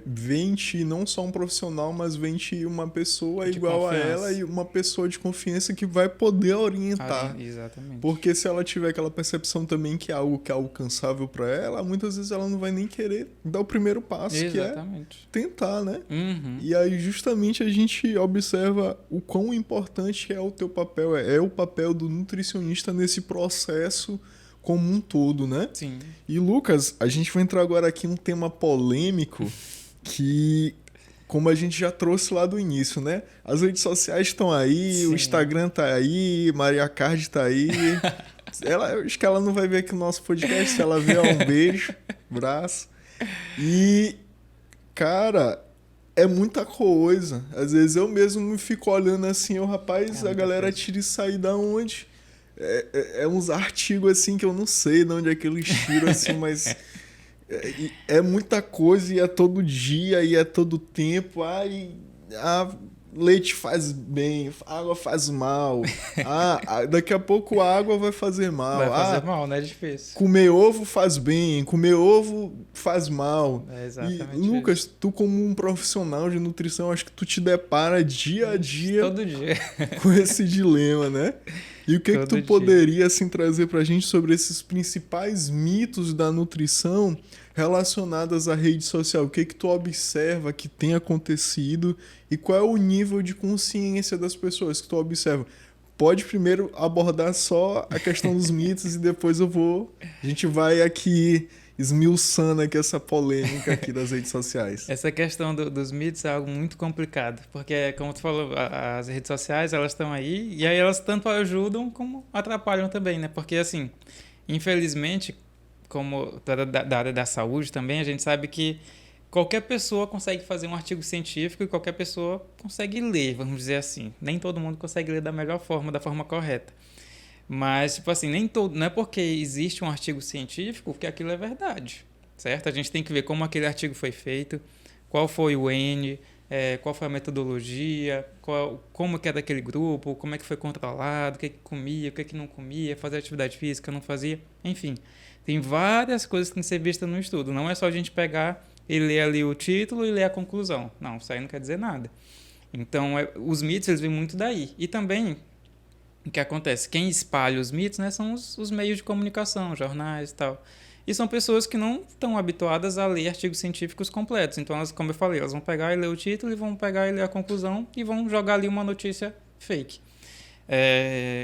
ver em ti não só um profissional, mas ver em ti uma pessoa de igual confiança. a ela e uma pessoa de confiança que vai poder orientar. Exatamente. Porque se ela tiver aquela percepção também que é algo que é alcançável para ela, muitas vezes ela não vai nem querer dar o primeiro passo, Exatamente. que é tentar, né? Uhum. E aí justamente a gente observa o quão importante é o teu papel, é o papel do nutricionista nesse processo como um todo, né? Sim. E Lucas, a gente vai entrar agora aqui num tema polêmico que, como a gente já trouxe lá do início, né? As redes sociais estão aí, Sim. o Instagram tá aí, Maria Card tá aí. Acho que ela não vai ver aqui o nosso podcast, se ela ver, um beijo, braço. E, cara, é muita coisa. Às vezes eu mesmo me fico olhando assim, rapaz, a galera coisa. tira isso aí da onde? É uns artigos assim que eu não sei de onde é que eles tiram, assim, mas é muita coisa e é todo dia e é todo tempo. Leite faz bem, água faz mal. Daqui a pouco a água vai fazer mal. Vai fazer mal, né? É difícil. Comer ovo faz bem, comer ovo faz mal. É exatamente E, Lucas, tu como um profissional de nutrição, acho que tu te depara dia a dia todo dia com esse dilema, né? E o que tu dia. poderia assim, trazer pra gente sobre esses principais mitos da nutrição relacionados à rede social? O que tu observa que tem acontecido e qual é o nível de consciência das pessoas que tu observa? pode primeiro abordar só a questão dos mitos e depois a gente vai aqui esmiuçando aqui essa polêmica aqui das redes sociais. Essa questão dos mitos é algo muito complicado, porque, como tu falou, as redes sociais, elas estão aí, e aí elas tanto ajudam como atrapalham também, né? Porque, assim, infelizmente, como da área da saúde também, a gente sabe que qualquer pessoa consegue fazer um artigo científico e qualquer pessoa consegue ler, vamos dizer assim. Nem todo mundo consegue ler da melhor forma, da forma correta. Mas, tipo assim, não é porque existe um artigo científico que aquilo é verdade, certo? A gente tem que ver como aquele artigo foi feito, qual foi o N, qual foi a metodologia, como que é daquele grupo, como é que foi controlado, o que comia, o que não comia, fazer atividade física, não fazia, enfim. Tem várias coisas que têm que ser vistas no estudo. Não é só a gente pegar e ler ali o título e ler a conclusão. Não, isso aí não quer dizer nada. Então, os mitos, eles vêm muito daí. E também, o que acontece? Quem espalha os mitos, né, são os meios de comunicação, jornais e tal. E são pessoas que não estão habituadas a ler artigos científicos completos. Então, elas, como eu falei, elas vão pegar e ler o título e vão pegar e ler a conclusão e vão jogar ali uma notícia fake.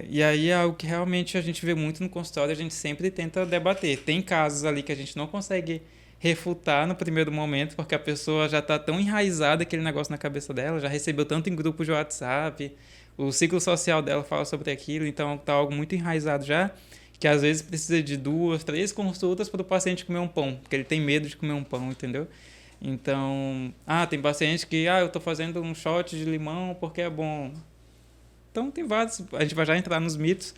E aí é algo que realmente a gente vê muito no consultório, a gente sempre tenta debater. Tem casos ali que a gente não consegue refutar no primeiro momento, porque a pessoa já está tão enraizada aquele negócio na cabeça dela, já recebeu tanto em grupos de WhatsApp, o ciclo social dela fala sobre aquilo, então está algo muito enraizado já, que às vezes precisa de 2, 3 consultas para o paciente comer um pão, porque ele tem medo de comer um pão, entendeu? Então, tem paciente que, eu estou fazendo um shot de limão porque é bom. Então tem vários, a gente vai já entrar nos mitos,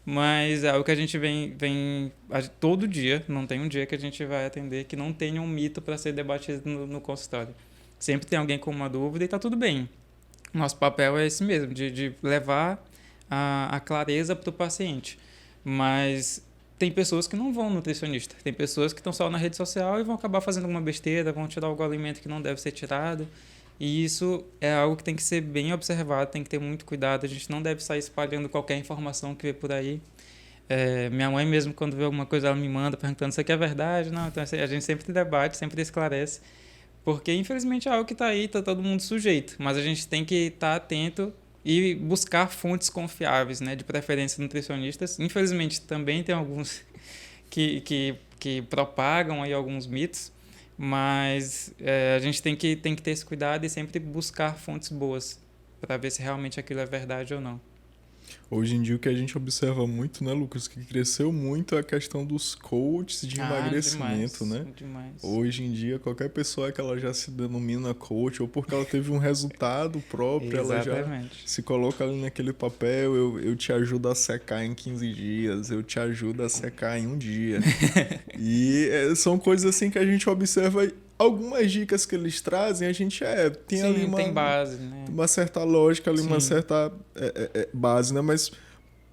mas é o que a gente vem todo dia, não tem um dia que a gente vai atender que não tenha um mito para ser debatido no consultório. Sempre tem alguém com uma dúvida e está tudo bem. Nosso papel é esse mesmo, de levar a clareza para o paciente. Mas tem pessoas que não vão no nutricionista, tem pessoas que estão só na rede social e vão acabar fazendo alguma besteira, vão tirar algum alimento que não deve ser tirado. E isso é algo que tem que ser bem observado, tem que ter muito cuidado. A gente não deve sair espalhando qualquer informação que vê por aí. Minha mãe mesmo, quando vê alguma coisa, ela me manda perguntando: isso aqui é verdade? Não, então a gente sempre debate, sempre esclarece. Porque, infelizmente, é algo que está aí, está todo mundo sujeito. Mas a gente tem que estar atento e buscar fontes confiáveis, né? De preferência nutricionistas. Infelizmente, também tem alguns que propagam aí alguns mitos. Mas a gente tem que ter esse cuidado e sempre buscar fontes boas para ver se realmente aquilo é verdade ou não. Hoje em dia o que a gente observa muito, né, Lucas, que cresceu muito é a questão dos coaches de emagrecimento, demais, né? Demais. Hoje em dia qualquer pessoa que ela já se denomina coach ou porque ela teve um resultado próprio, ela já se coloca ali naquele papel, eu te ajudo a secar em 15 dias, eu te ajudo a secar em um dia. E são coisas assim que a gente observa. Algumas dicas que eles trazem, a gente tem ali tem base, né? Uma certa lógica ali, uma certa base, né? Mas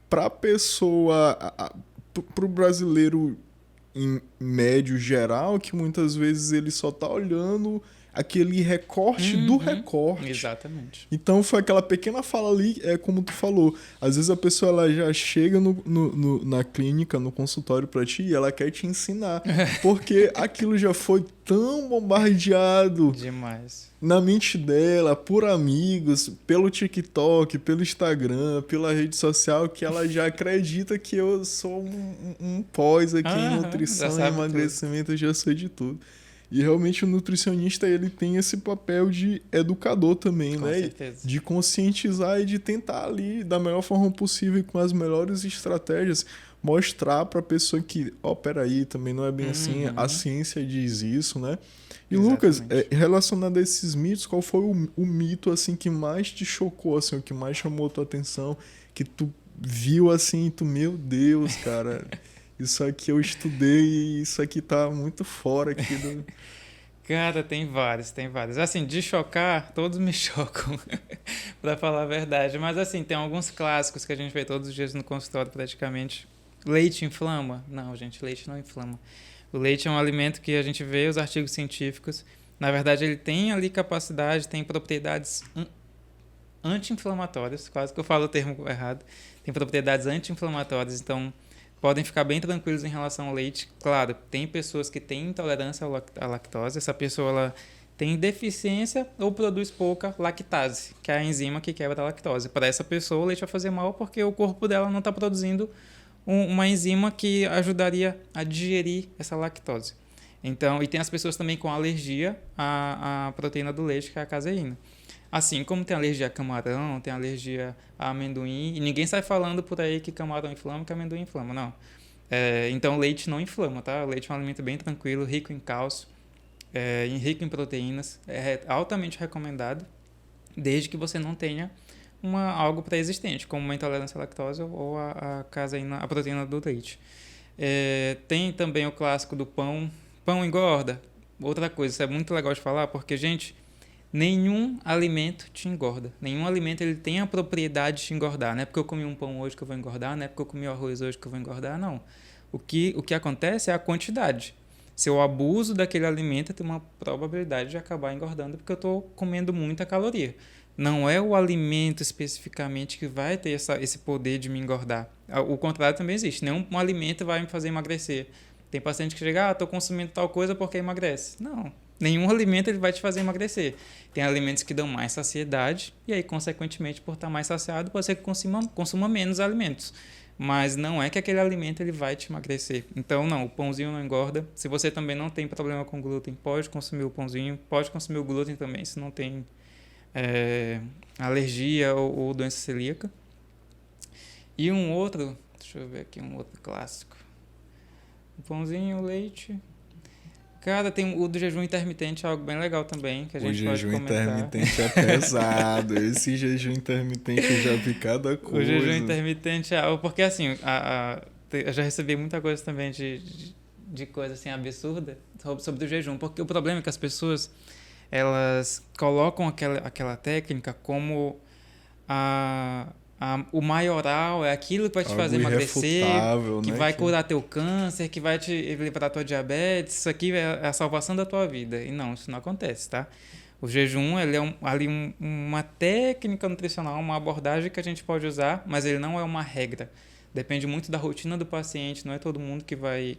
para pessoa, para o brasileiro em médio geral, que muitas vezes ele só tá olhando aquele recorte do recorte. Exatamente. Então foi aquela pequena fala ali, como tu falou. Às vezes a pessoa ela já chega na clínica, no consultório pra ti e ela quer te ensinar. Porque aquilo já foi tão bombardeado demais na mente dela, por amigos, pelo TikTok, pelo Instagram, pela rede social, que ela já acredita que eu sou um pós aqui em nutrição e emagrecimento, eu já sei de tudo. E realmente o nutricionista ele tem esse papel de educador também, com né? certeza. De conscientizar e de tentar ali, da melhor forma possível, com as melhores estratégias, mostrar para a pessoa que, peraí, também não é bem assim, a ciência diz isso, né? E Lucas, relacionado a esses mitos, qual foi o mito assim que mais te chocou, assim, o que mais chamou a tua atenção, que tu viu assim, e tu, meu Deus, cara... Isso aqui eu estudei e isso aqui tá muito fora aqui do... Cara, tem vários. Assim, de chocar, todos me chocam, pra falar a verdade. Mas assim, tem alguns clássicos que a gente vê todos os dias no consultório praticamente. Leite inflama? Não, gente, leite não inflama. O leite é um alimento que a gente vê os artigos científicos. Na verdade, ele tem ali capacidade, tem propriedades anti-inflamatórias. Quase que eu falo o termo errado. Tem propriedades anti-inflamatórias, então... podem ficar bem tranquilos em relação ao leite. Claro, tem pessoas que têm intolerância à lactose. Essa pessoa ela tem deficiência ou produz pouca lactase, que é a enzima que quebra a lactose. Para essa pessoa, o leite vai fazer mal porque o corpo dela não está produzindo uma enzima que ajudaria a digerir essa lactose. Então, e tem as pessoas também com alergia à proteína do leite, que é a caseína. Assim como tem alergia a camarão, tem alergia a amendoim, e ninguém sai falando por aí que camarão inflama, que amendoim inflama, não. Então, leite não inflama, tá? O leite é um alimento bem tranquilo, rico em cálcio, rico em proteínas, é altamente recomendado, desde que você não tenha algo pré-existente, como uma intolerância à lactose ou a caseína, a proteína do leite. Tem também o clássico do pão. Pão engorda? Outra coisa, isso é muito legal de falar, porque, gente, nenhum alimento te engorda. Nenhum alimento ele tem a propriedade de te engordar. Não é porque eu comi um pão hoje que eu vou engordar, não é porque eu comi arroz hoje que eu vou engordar, não. O que acontece é a quantidade. Se eu abuso daquele alimento, tem uma probabilidade de acabar engordando porque eu estou comendo muita caloria. Não é o alimento especificamente que vai ter esse poder de me engordar. O contrário também existe. Nenhum alimento vai me fazer emagrecer. Tem paciente que chega, estou consumindo tal coisa porque emagrece. Não, nenhum alimento ele vai te fazer emagrecer. Tem alimentos que dão mais saciedade e aí, consequentemente, por estar mais saciado, pode ser que consuma menos alimentos. Mas não é que aquele alimento ele vai te emagrecer. Então, não, o pãozinho não engorda. Se você também não tem problema com glúten, pode consumir o pãozinho, pode consumir o glúten também, se não tem alergia ou doença celíaca. E um outro, deixa eu ver aqui, um outro clássico. O pãozinho, o leite. Cara, tem o do jejum intermitente, é algo bem legal também, que a gente pode comentar. O jejum intermitente é pesado. Esse jejum intermitente eu já vi cada coisa. O jejum intermitente é algo... Porque, assim, eu já recebi muita coisa também de coisa, assim, absurda sobre o jejum. Porque o problema é que as pessoas, elas colocam aquela técnica como o maioral é aquilo que vai te fazer emagrecer, que vai curar teu câncer, que vai te livrar tua diabetes, isso aqui é a salvação da tua vida. E não, isso não acontece, tá? O jejum ele é uma técnica nutricional, uma abordagem que a gente pode usar, mas ele não é uma regra. Depende muito da rotina do paciente, não é todo mundo que vai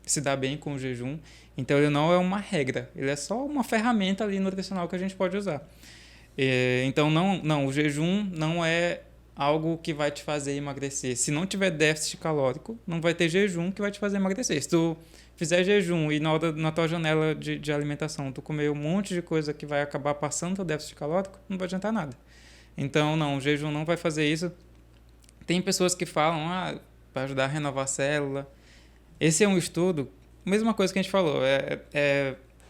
se dar bem com o jejum. Então ele não é uma regra, ele é só uma ferramenta ali nutricional que a gente pode usar. Então, não, o jejum não é algo que vai te fazer emagrecer. Se não tiver déficit calórico, não vai ter jejum que vai te fazer emagrecer. Se tu fizer jejum e na tua janela de alimentação tu comer um monte de coisa que vai acabar passando o déficit calórico, não vai adiantar nada. Então, não, o jejum não vai fazer isso. Tem pessoas que falam, para ajudar a renovar a célula. Esse é um estudo, mesma coisa que a gente falou,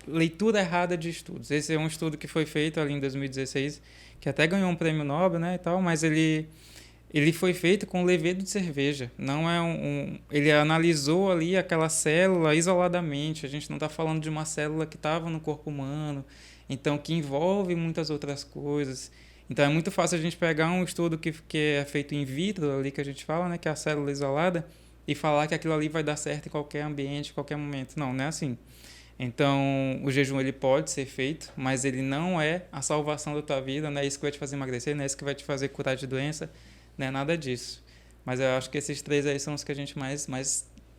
leitura errada de estudos. Esse é um estudo que foi feito ali em 2016, que até ganhou um prêmio Nobel, né, e tal, mas ele foi feito com levedo de cerveja. Não é ele analisou ali aquela célula isoladamente. A gente não está falando de uma célula que estava no corpo humano, então que envolve muitas outras coisas. Então é muito fácil a gente pegar um estudo que é feito in vitro ali, que a gente fala, né, que é a célula isolada, e falar que aquilo ali vai dar certo em qualquer ambiente, em qualquer momento. Não é assim. Então, o jejum ele pode ser feito, mas ele não é a salvação da tua vida, não é isso que vai te fazer emagrecer, não é isso que vai te fazer curar de doença, não é nada disso. Mas eu acho que esses 3 aí são os que a gente mais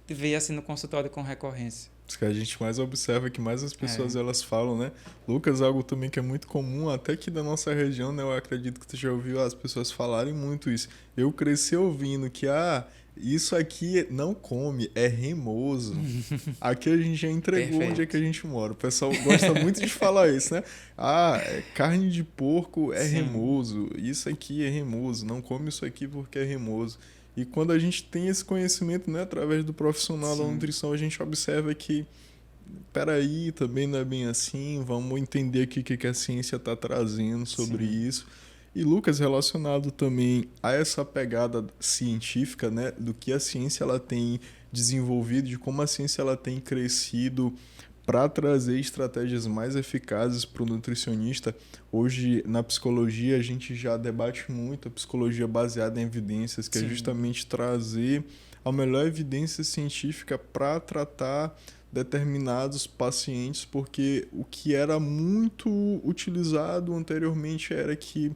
vê assim no consultório com recorrência. Os que a gente mais observa, que mais as pessoas elas falam, né? Lucas, algo também que é muito comum, até aqui da nossa região, né? Eu acredito que tu já ouviu as pessoas falarem muito isso. Eu cresci ouvindo que, isso aqui não come, é remoso. Aqui a gente já entregou onde é que a gente mora. O pessoal gosta muito de falar isso, né? Carne de porco é remoso, isso aqui é remoso, não come isso aqui porque é remoso. E quando a gente tem esse conhecimento, né, através do profissional da nutrição, a gente observa que, peraí, também não é bem assim, vamos entender aqui o que a ciência está trazendo sobre isso. E, Lucas, relacionado também a essa pegada científica, né, do que a ciência ela tem desenvolvido, de como a ciência ela tem crescido para trazer estratégias mais eficazes para o nutricionista. Hoje, na psicologia, a gente já debate muito a psicologia baseada em evidências, que é justamente trazer a melhor evidência científica para tratar determinados pacientes, porque o que era muito utilizado anteriormente era que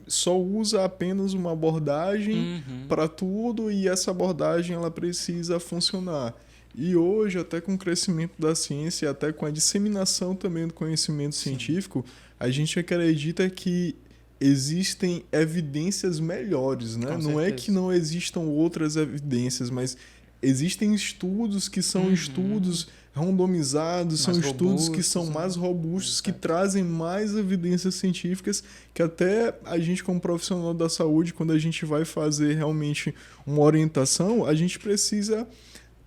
só usa apenas uma abordagem para tudo e essa abordagem ela precisa funcionar. E hoje, até com o crescimento da ciência, até com a disseminação também do conhecimento científico, a gente acredita que existem evidências melhores, né? Com Não é que certeza. não existam outras evidências, mas existem estudos que são estudos randomizados, são Mais estudos que são robustos, né? mais robustos, que Exato. trazem mais evidências científicas, que até a gente, como profissional da saúde, quando a gente vai fazer realmente uma orientação, a gente precisa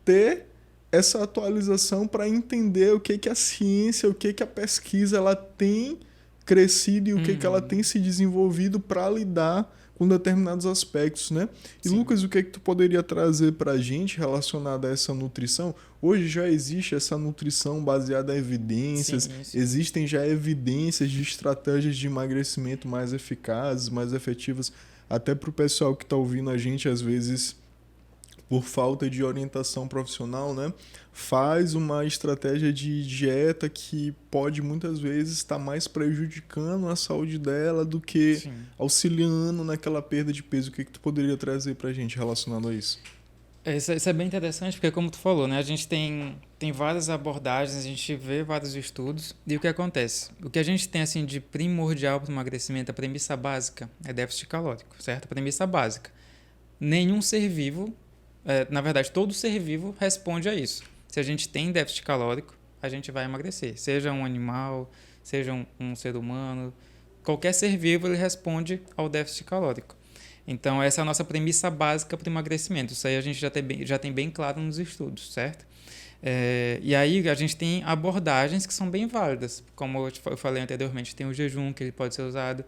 ter essa atualização para entender o que a ciência, o que a pesquisa ela tem crescido e o que ela tem se desenvolvido para lidar com determinados aspectos, né? E Sim. Lucas, o que é que tu poderia trazer para a gente relacionado a essa nutrição? Hoje já existe essa nutrição baseada em evidências, Sim, sim. existem já evidências de estratégias de emagrecimento mais eficazes, mais efetivas, até para o pessoal que está ouvindo a gente, às vezes por falta de orientação profissional, né, faz uma estratégia de dieta que pode muitas vezes estar mais prejudicando a saúde dela do que Sim. auxiliando naquela perda de peso. O que tu poderia trazer pra gente relacionado a isso? Isso é bem interessante porque, como tu falou, né, a gente tem várias abordagens, a gente vê vários estudos e o que acontece? O que a gente tem assim de primordial para o emagrecimento, a premissa básica é déficit calórico, certo? A premissa básica. Nenhum ser vivo, na verdade, todo ser vivo responde a isso. Se a gente tem déficit calórico, a gente vai emagrecer. Seja um animal, seja um ser humano, qualquer ser vivo ele responde ao déficit calórico. Então, essa é a nossa premissa básica para o emagrecimento. Isso aí a gente já tem bem claro nos estudos, certo? E aí a gente tem abordagens que são bem válidas. Como eu falei anteriormente, tem o jejum, que ele pode ser usado,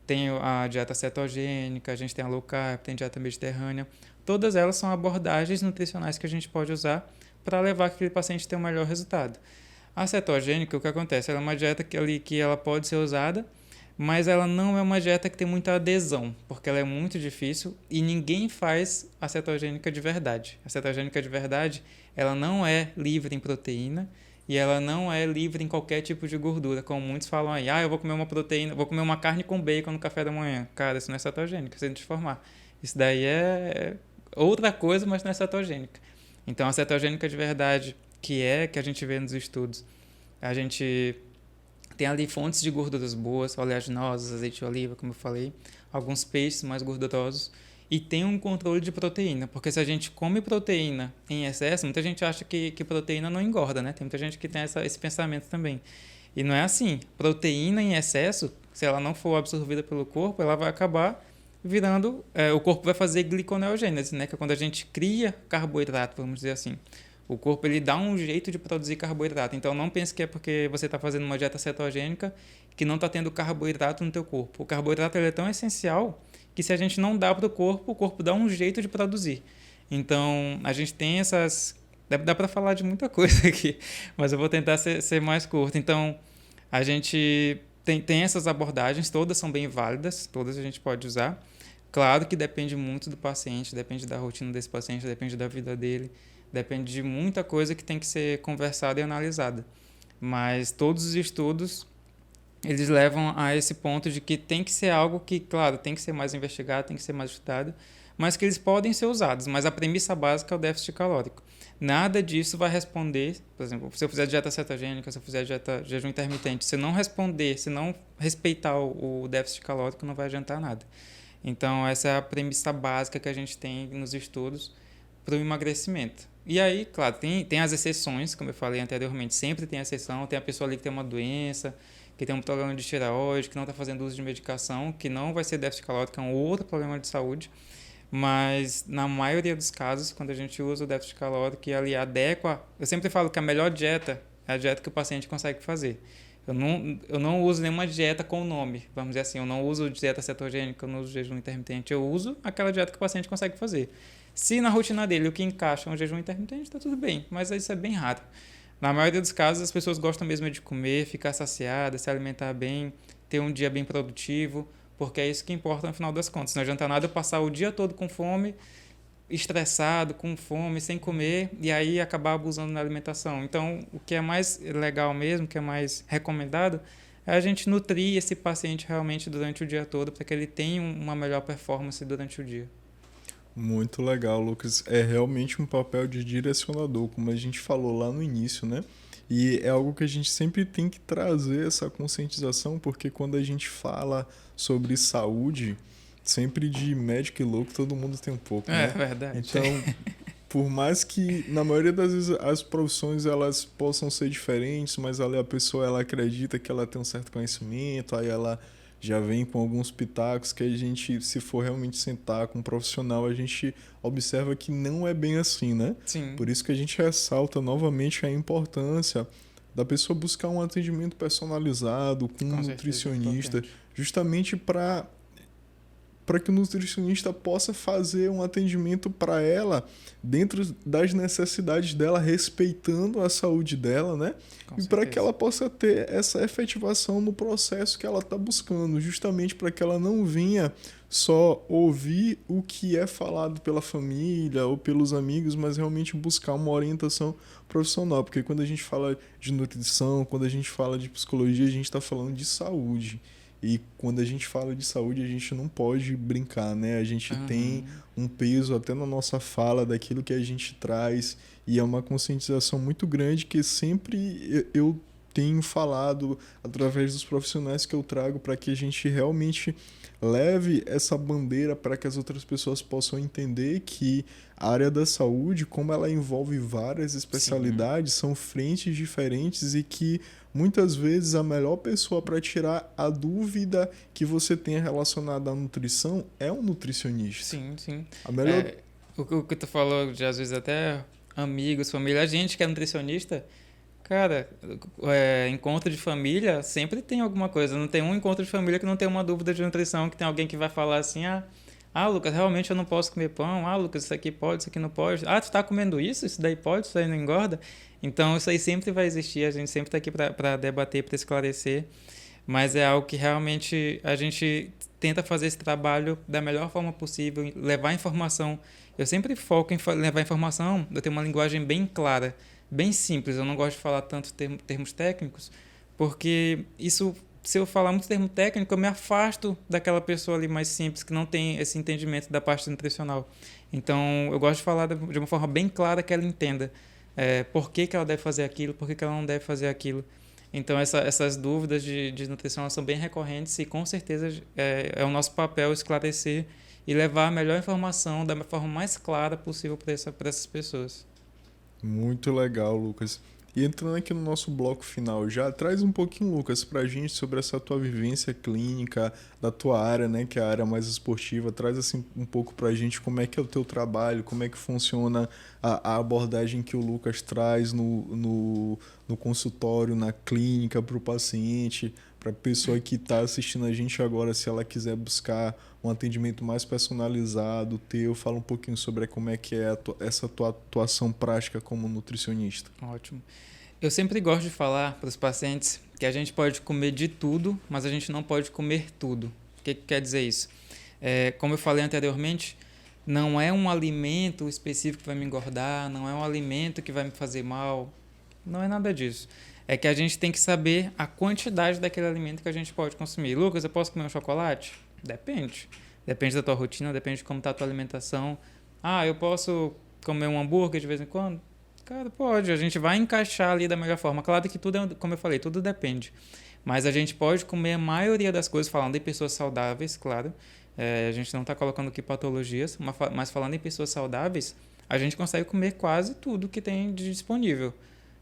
tem a dieta cetogênica, a gente tem a low carb, tem a dieta mediterrânea. Todas elas são abordagens nutricionais que a gente pode usar para levar aquele paciente a ter um melhor resultado. A cetogênica, o que acontece? Ela é uma dieta que ela pode ser usada, mas ela não é uma dieta que tem muita adesão, porque ela é muito difícil e ninguém faz a cetogênica de verdade. A cetogênica de verdade, ela não é livre em proteína e ela não é livre em qualquer tipo de gordura, como muitos falam aí, eu vou comer uma proteína, vou comer uma carne com bacon no café da manhã. Cara, isso não é cetogênica, sem te informar. Isso daí é outra coisa, mas não é cetogênica. Então, a cetogênica de verdade, que a gente vê nos estudos, a gente tem ali fontes de gorduras boas, oleaginosas, azeite de oliva, como eu falei, alguns peixes mais gordurosos, e tem um controle de proteína, porque se a gente come proteína em excesso, muita gente acha que proteína não engorda, né? Tem muita gente que tem esse pensamento também. E não é assim. Proteína em excesso, se ela não for absorvida pelo corpo, ela vai acabar virando... o corpo vai fazer gliconeogênese, né? Que é quando a gente cria carboidrato, vamos dizer assim. O corpo ele dá um jeito de produzir carboidrato. Então não pense que é porque você está fazendo uma dieta cetogênica que não está tendo carboidrato no teu corpo. O carboidrato ele é tão essencial que se a gente não dá para o corpo dá um jeito de produzir. Então a gente tem essas... Dá para falar de muita coisa aqui, mas eu vou tentar ser mais curto. Então a gente tem essas abordagens, todas são bem válidas, todas a gente pode usar. Claro que depende muito do paciente, depende da rotina desse paciente, depende da vida dele. Depende de muita coisa que tem que ser conversada e analisada. Mas todos os estudos, eles levam a esse ponto de que tem que ser algo que, claro, tem que ser mais investigado, tem que ser mais estudado, mas que eles podem ser usados. Mas a premissa básica é o déficit calórico. Nada disso vai responder, por exemplo, se eu fizer dieta cetogênica, se eu fizer dieta jejum intermitente, se não responder, se não respeitar o déficit calórico, não vai adiantar nada. Então, essa é a premissa básica que a gente tem nos estudos para o emagrecimento. E aí, claro, tem as exceções, como eu falei anteriormente, sempre tem exceção, tem a pessoa ali que tem uma doença, que tem um problema de tireoide, que não está fazendo uso de medicação, que não vai ser déficit calórico, é um outro problema de saúde, mas na maioria dos casos, quando a gente usa o déficit calórico e ali adequa, eu sempre falo que a melhor dieta é a dieta que o paciente consegue fazer. Eu não uso nenhuma dieta com nome, vamos dizer assim, eu não uso dieta cetogênica, eu não uso jejum intermitente, eu uso aquela dieta que o paciente consegue fazer. Se na rotina dele o que encaixa é um jejum intermitente, está tudo bem, mas isso é bem raro. Na maioria dos casos, as pessoas gostam mesmo de comer, ficar saciada, se alimentar bem, ter um dia bem produtivo, porque é isso que importa no final das contas. Não adianta nada eu passar o dia todo com fome, estressado, com fome, sem comer, e aí acabar abusando da alimentação. Então, o que é mais legal mesmo, o que é mais recomendado, é a gente nutrir esse paciente realmente durante o dia todo, para que ele tenha uma melhor performance durante o dia. Muito legal, Lucas. É realmente um papel de direcionador, como a gente falou lá no início, né? E é algo que a gente sempre tem que trazer essa conscientização, porque quando a gente fala sobre saúde, sempre de médico e louco todo mundo tem um pouco, É né? verdade. Então, por mais que na maioria das vezes as profissões elas possam ser diferentes, mas ali a pessoa ela acredita que ela tem um certo conhecimento, aí ela já vem com alguns pitacos que a gente, se for realmente sentar com um profissional, a gente observa que não é bem assim, né? Sim, Por isso que a gente ressalta novamente a importância da pessoa buscar um atendimento personalizado com um com certeza é nutricionista, importante. justamente para que o nutricionista possa fazer um atendimento para ela dentro das necessidades dela, respeitando a saúde dela, né? Com E para que certeza. ela possa ter essa efetivação no processo que ela está buscando, justamente para que ela não venha só ouvir o que é falado pela família ou pelos amigos, mas realmente buscar uma orientação profissional, porque quando a gente fala de nutrição, quando a gente fala de psicologia, a gente está falando de saúde. E quando a gente fala de saúde, a gente não pode brincar, né? A gente tem Uhum. um peso até na nossa fala daquilo que a gente traz e é uma conscientização muito grande que sempre eu tenho falado através dos profissionais que eu trago para que a gente realmente leve essa bandeira para que as outras pessoas possam entender que a área da saúde, como ela envolve várias Sim, especialidades, são frentes diferentes e que muitas vezes a melhor pessoa para tirar a dúvida que você tenha relacionada à nutrição é um nutricionista. sim, sim. A melhor. É, o que tu falou de às vezes até amigos, família, a gente que é nutricionista, cara, encontro de família sempre tem alguma coisa. Não tem um encontro de família que não tem uma dúvida de nutrição, que tem alguém que vai falar assim, Lucas, realmente eu não posso comer pão. Ah, Lucas, isso aqui pode, isso aqui não pode. Ah, tu tá comendo isso? Isso daí pode, isso aí não engorda? Então, isso aí sempre vai existir. A gente sempre tá aqui para debater, para esclarecer. Mas é algo que realmente a gente tenta fazer esse trabalho da melhor forma possível, levar informação. Eu sempre foco em levar informação, eu tenho uma linguagem bem clara, bem simples. Eu não gosto de falar tanto termos técnicos, porque isso, se eu falar muito termo técnico, eu me afasto daquela pessoa ali mais simples, que não tem esse entendimento da parte nutricional. Então, eu gosto de falar de uma forma bem clara que ela entenda por que ela deve fazer aquilo, por que ela não deve fazer aquilo. Então, essas dúvidas de nutrição elas são bem recorrentes e, com certeza, é o nosso papel esclarecer e levar a melhor informação da forma mais clara possível para essas pessoas. Muito legal, Lucas. E entrando aqui no nosso bloco final, já traz um pouquinho, Lucas, pra gente sobre essa tua vivência clínica, da tua área, né, que é a área mais esportiva. Traz assim um pouco pra gente como é que é o teu trabalho, como é que funciona a abordagem que o Lucas traz no consultório, na clínica, para o paciente, para a pessoa que está assistindo a gente agora, se ela quiser buscar um atendimento mais personalizado teu, fala um pouquinho sobre como é que é essa tua atuação prática como nutricionista. Ótimo. Eu sempre gosto de falar para os pacientes que a gente pode comer de tudo, mas a gente não pode comer tudo. O que quer dizer isso? Como eu falei anteriormente, não é um alimento específico que vai me engordar, não é um alimento que vai me fazer mal, não é nada disso. É que a gente tem que saber a quantidade daquele alimento que a gente pode consumir. Lucas, eu posso comer um chocolate? Depende. Depende da tua rotina, depende de como está a tua alimentação. Ah, eu posso comer um hambúrguer de vez em quando? Cara, pode. A gente vai encaixar ali da melhor forma. Claro que tudo, como eu falei, tudo depende. Mas a gente pode comer a maioria das coisas, falando em pessoas saudáveis, claro. A gente não está colocando aqui patologias, mas falando em pessoas saudáveis, a gente consegue comer quase tudo que tem de disponível.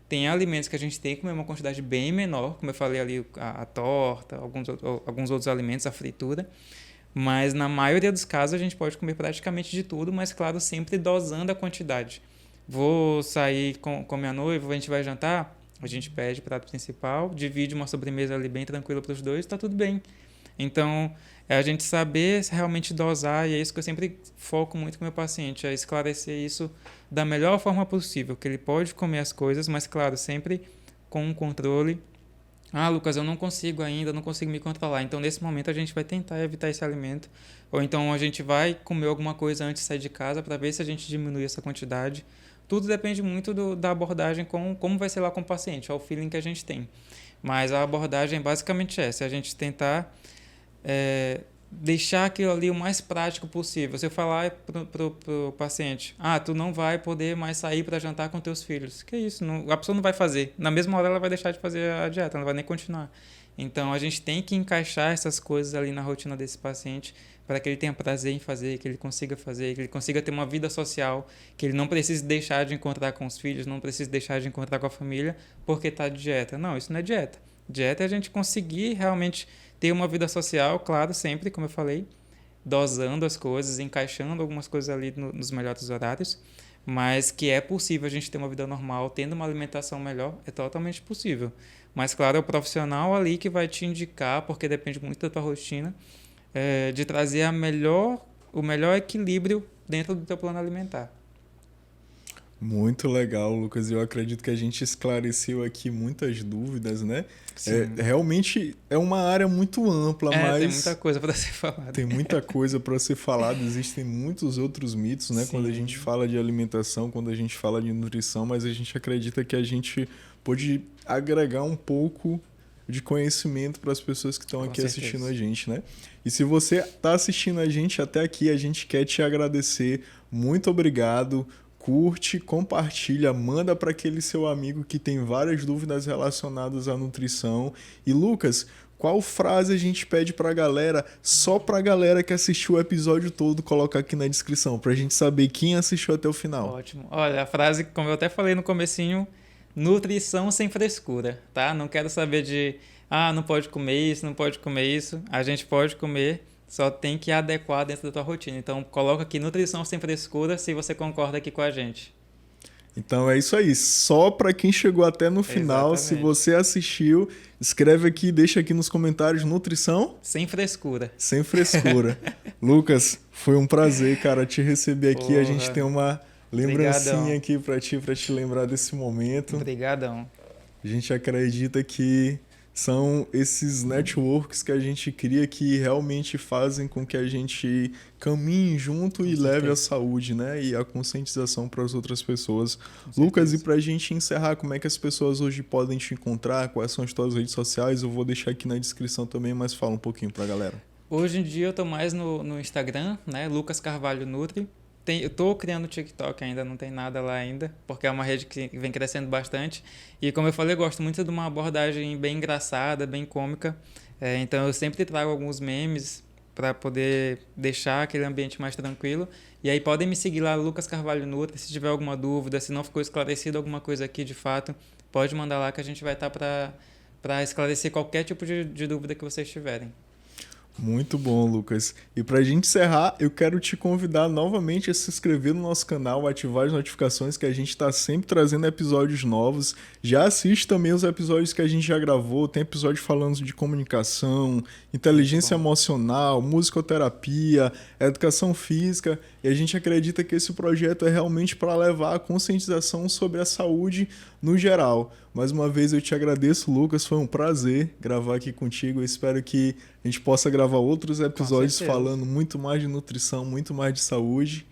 Tem alimentos que a gente tem que comer uma quantidade bem menor, como eu falei ali, a torta, alguns outros alimentos, a fritura. Mas na maioria dos casos a gente pode comer praticamente de tudo, mas claro, sempre dosando a quantidade. Vou sair com minha noiva, a gente vai jantar, a gente pede prato principal, divide uma sobremesa ali bem tranquila para os dois, tá tudo bem. Então, é a gente saber realmente dosar, e é isso que eu sempre foco muito com o meu paciente, é esclarecer isso da melhor forma possível, que ele pode comer as coisas, mas claro, sempre com um controle. Ah, Lucas, eu não consigo ainda, não consigo me controlar. Então, nesse momento, a gente vai tentar evitar esse alimento. Ou então, a gente vai comer alguma coisa antes de sair de casa para ver se a gente diminui essa quantidade. Tudo depende muito da abordagem, como vai ser lá com o paciente, é o feeling que a gente tem. Mas a abordagem é basicamente essa, é a gente tentar deixar aquilo ali o mais prático possível. Se eu falar pro paciente, tu não vai poder mais sair para jantar com teus filhos. Que isso? Não, a pessoa não vai fazer. Na mesma hora ela vai deixar de fazer a dieta, não vai nem continuar. Então a gente tem que encaixar essas coisas ali na rotina desse paciente para que ele tenha prazer em fazer, que ele consiga fazer, que ele consiga ter uma vida social, que ele não precise deixar de encontrar com os filhos, não precise deixar de encontrar com a família porque está de dieta. Não, isso não é dieta. Dieta é a gente conseguir realmente ter uma vida social, claro, sempre, como eu falei, dosando as coisas, encaixando algumas coisas ali nos melhores horários, mas que é possível a gente ter uma vida normal, tendo uma alimentação melhor, é totalmente possível. Mas, claro, é o profissional ali que vai te indicar, porque depende muito da tua rotina, de trazer o melhor equilíbrio dentro do teu plano alimentar. Muito legal, Lucas. Eu acredito que a gente esclareceu aqui muitas dúvidas, né? Realmente é uma área muito ampla, mas... tem muita coisa para ser falada. Tem muita coisa para ser falada. Existem muitos outros mitos, né? Sim. Quando a gente fala de alimentação, quando a gente fala de nutrição, mas a gente acredita que a gente pode agregar um pouco de conhecimento para as pessoas que estão aqui assistindo a gente, né? E se você está assistindo a gente até aqui, a gente quer te agradecer. Muito obrigado. Curte, compartilha, manda para aquele seu amigo que tem várias dúvidas relacionadas à nutrição. E Lucas, qual frase a gente pede para a galera, só para a galera que assistiu o episódio todo, colocar aqui na descrição, para a gente saber quem assistiu até o final? Ótimo. Olha, a frase, como eu até falei no comecinho, nutrição sem frescura, tá? Não quero saber de, não pode comer isso, não pode comer isso. A gente pode comer, só tem que adequar dentro da tua rotina. Então, coloca aqui nutrição sem frescura se você concorda aqui com a gente. Então é isso aí. Só para quem chegou até no final, exatamente. Se você assistiu, escreve aqui, deixa aqui nos comentários nutrição sem frescura. Sem frescura. Lucas, foi um prazer, cara, te receber aqui. Porra. A gente tem uma lembrancinha aqui para te lembrar desse momento. Obrigadão. A gente acredita que são esses networks que a gente cria que realmente fazem com que a gente caminhe junto e leve a saúde, né? E a conscientização para as outras pessoas. Lucas, e para a gente encerrar, como é que as pessoas hoje podem te encontrar? Quais são as tuas redes sociais? Eu vou deixar aqui na descrição também, mas fala um pouquinho para a galera. Hoje em dia eu estou mais no Instagram, né? Lucas Carvalho Nutri. Eu estou criando TikTok ainda, não tem nada lá ainda, porque é uma rede que vem crescendo bastante. E como eu falei, eu gosto muito de uma abordagem bem engraçada, bem cômica. Então eu sempre trago alguns memes para poder deixar aquele ambiente mais tranquilo. E aí podem me seguir lá, Lucas Carvalho Nutri. Se tiver alguma dúvida, se não ficou esclarecido alguma coisa aqui de fato, pode mandar lá que a gente vai estar para esclarecer qualquer tipo de dúvida que vocês tiverem. Muito bom, Lucas. E para a gente encerrar, eu quero te convidar novamente a se inscrever no nosso canal, ativar as notificações, que a gente está sempre trazendo episódios novos. Já assiste também os episódios que a gente já gravou, tem episódio falando de comunicação, inteligência emocional, musicoterapia, educação física, e a gente acredita que esse projeto é realmente para levar a conscientização sobre a saúde no geral. Mais uma vez eu te agradeço, Lucas, foi um prazer gravar aqui contigo. Eu espero que a gente possa gravar outros episódios falando muito mais de nutrição, muito mais de saúde.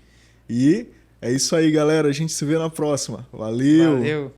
E é isso aí, galera. A gente se vê na próxima. Valeu! Valeu!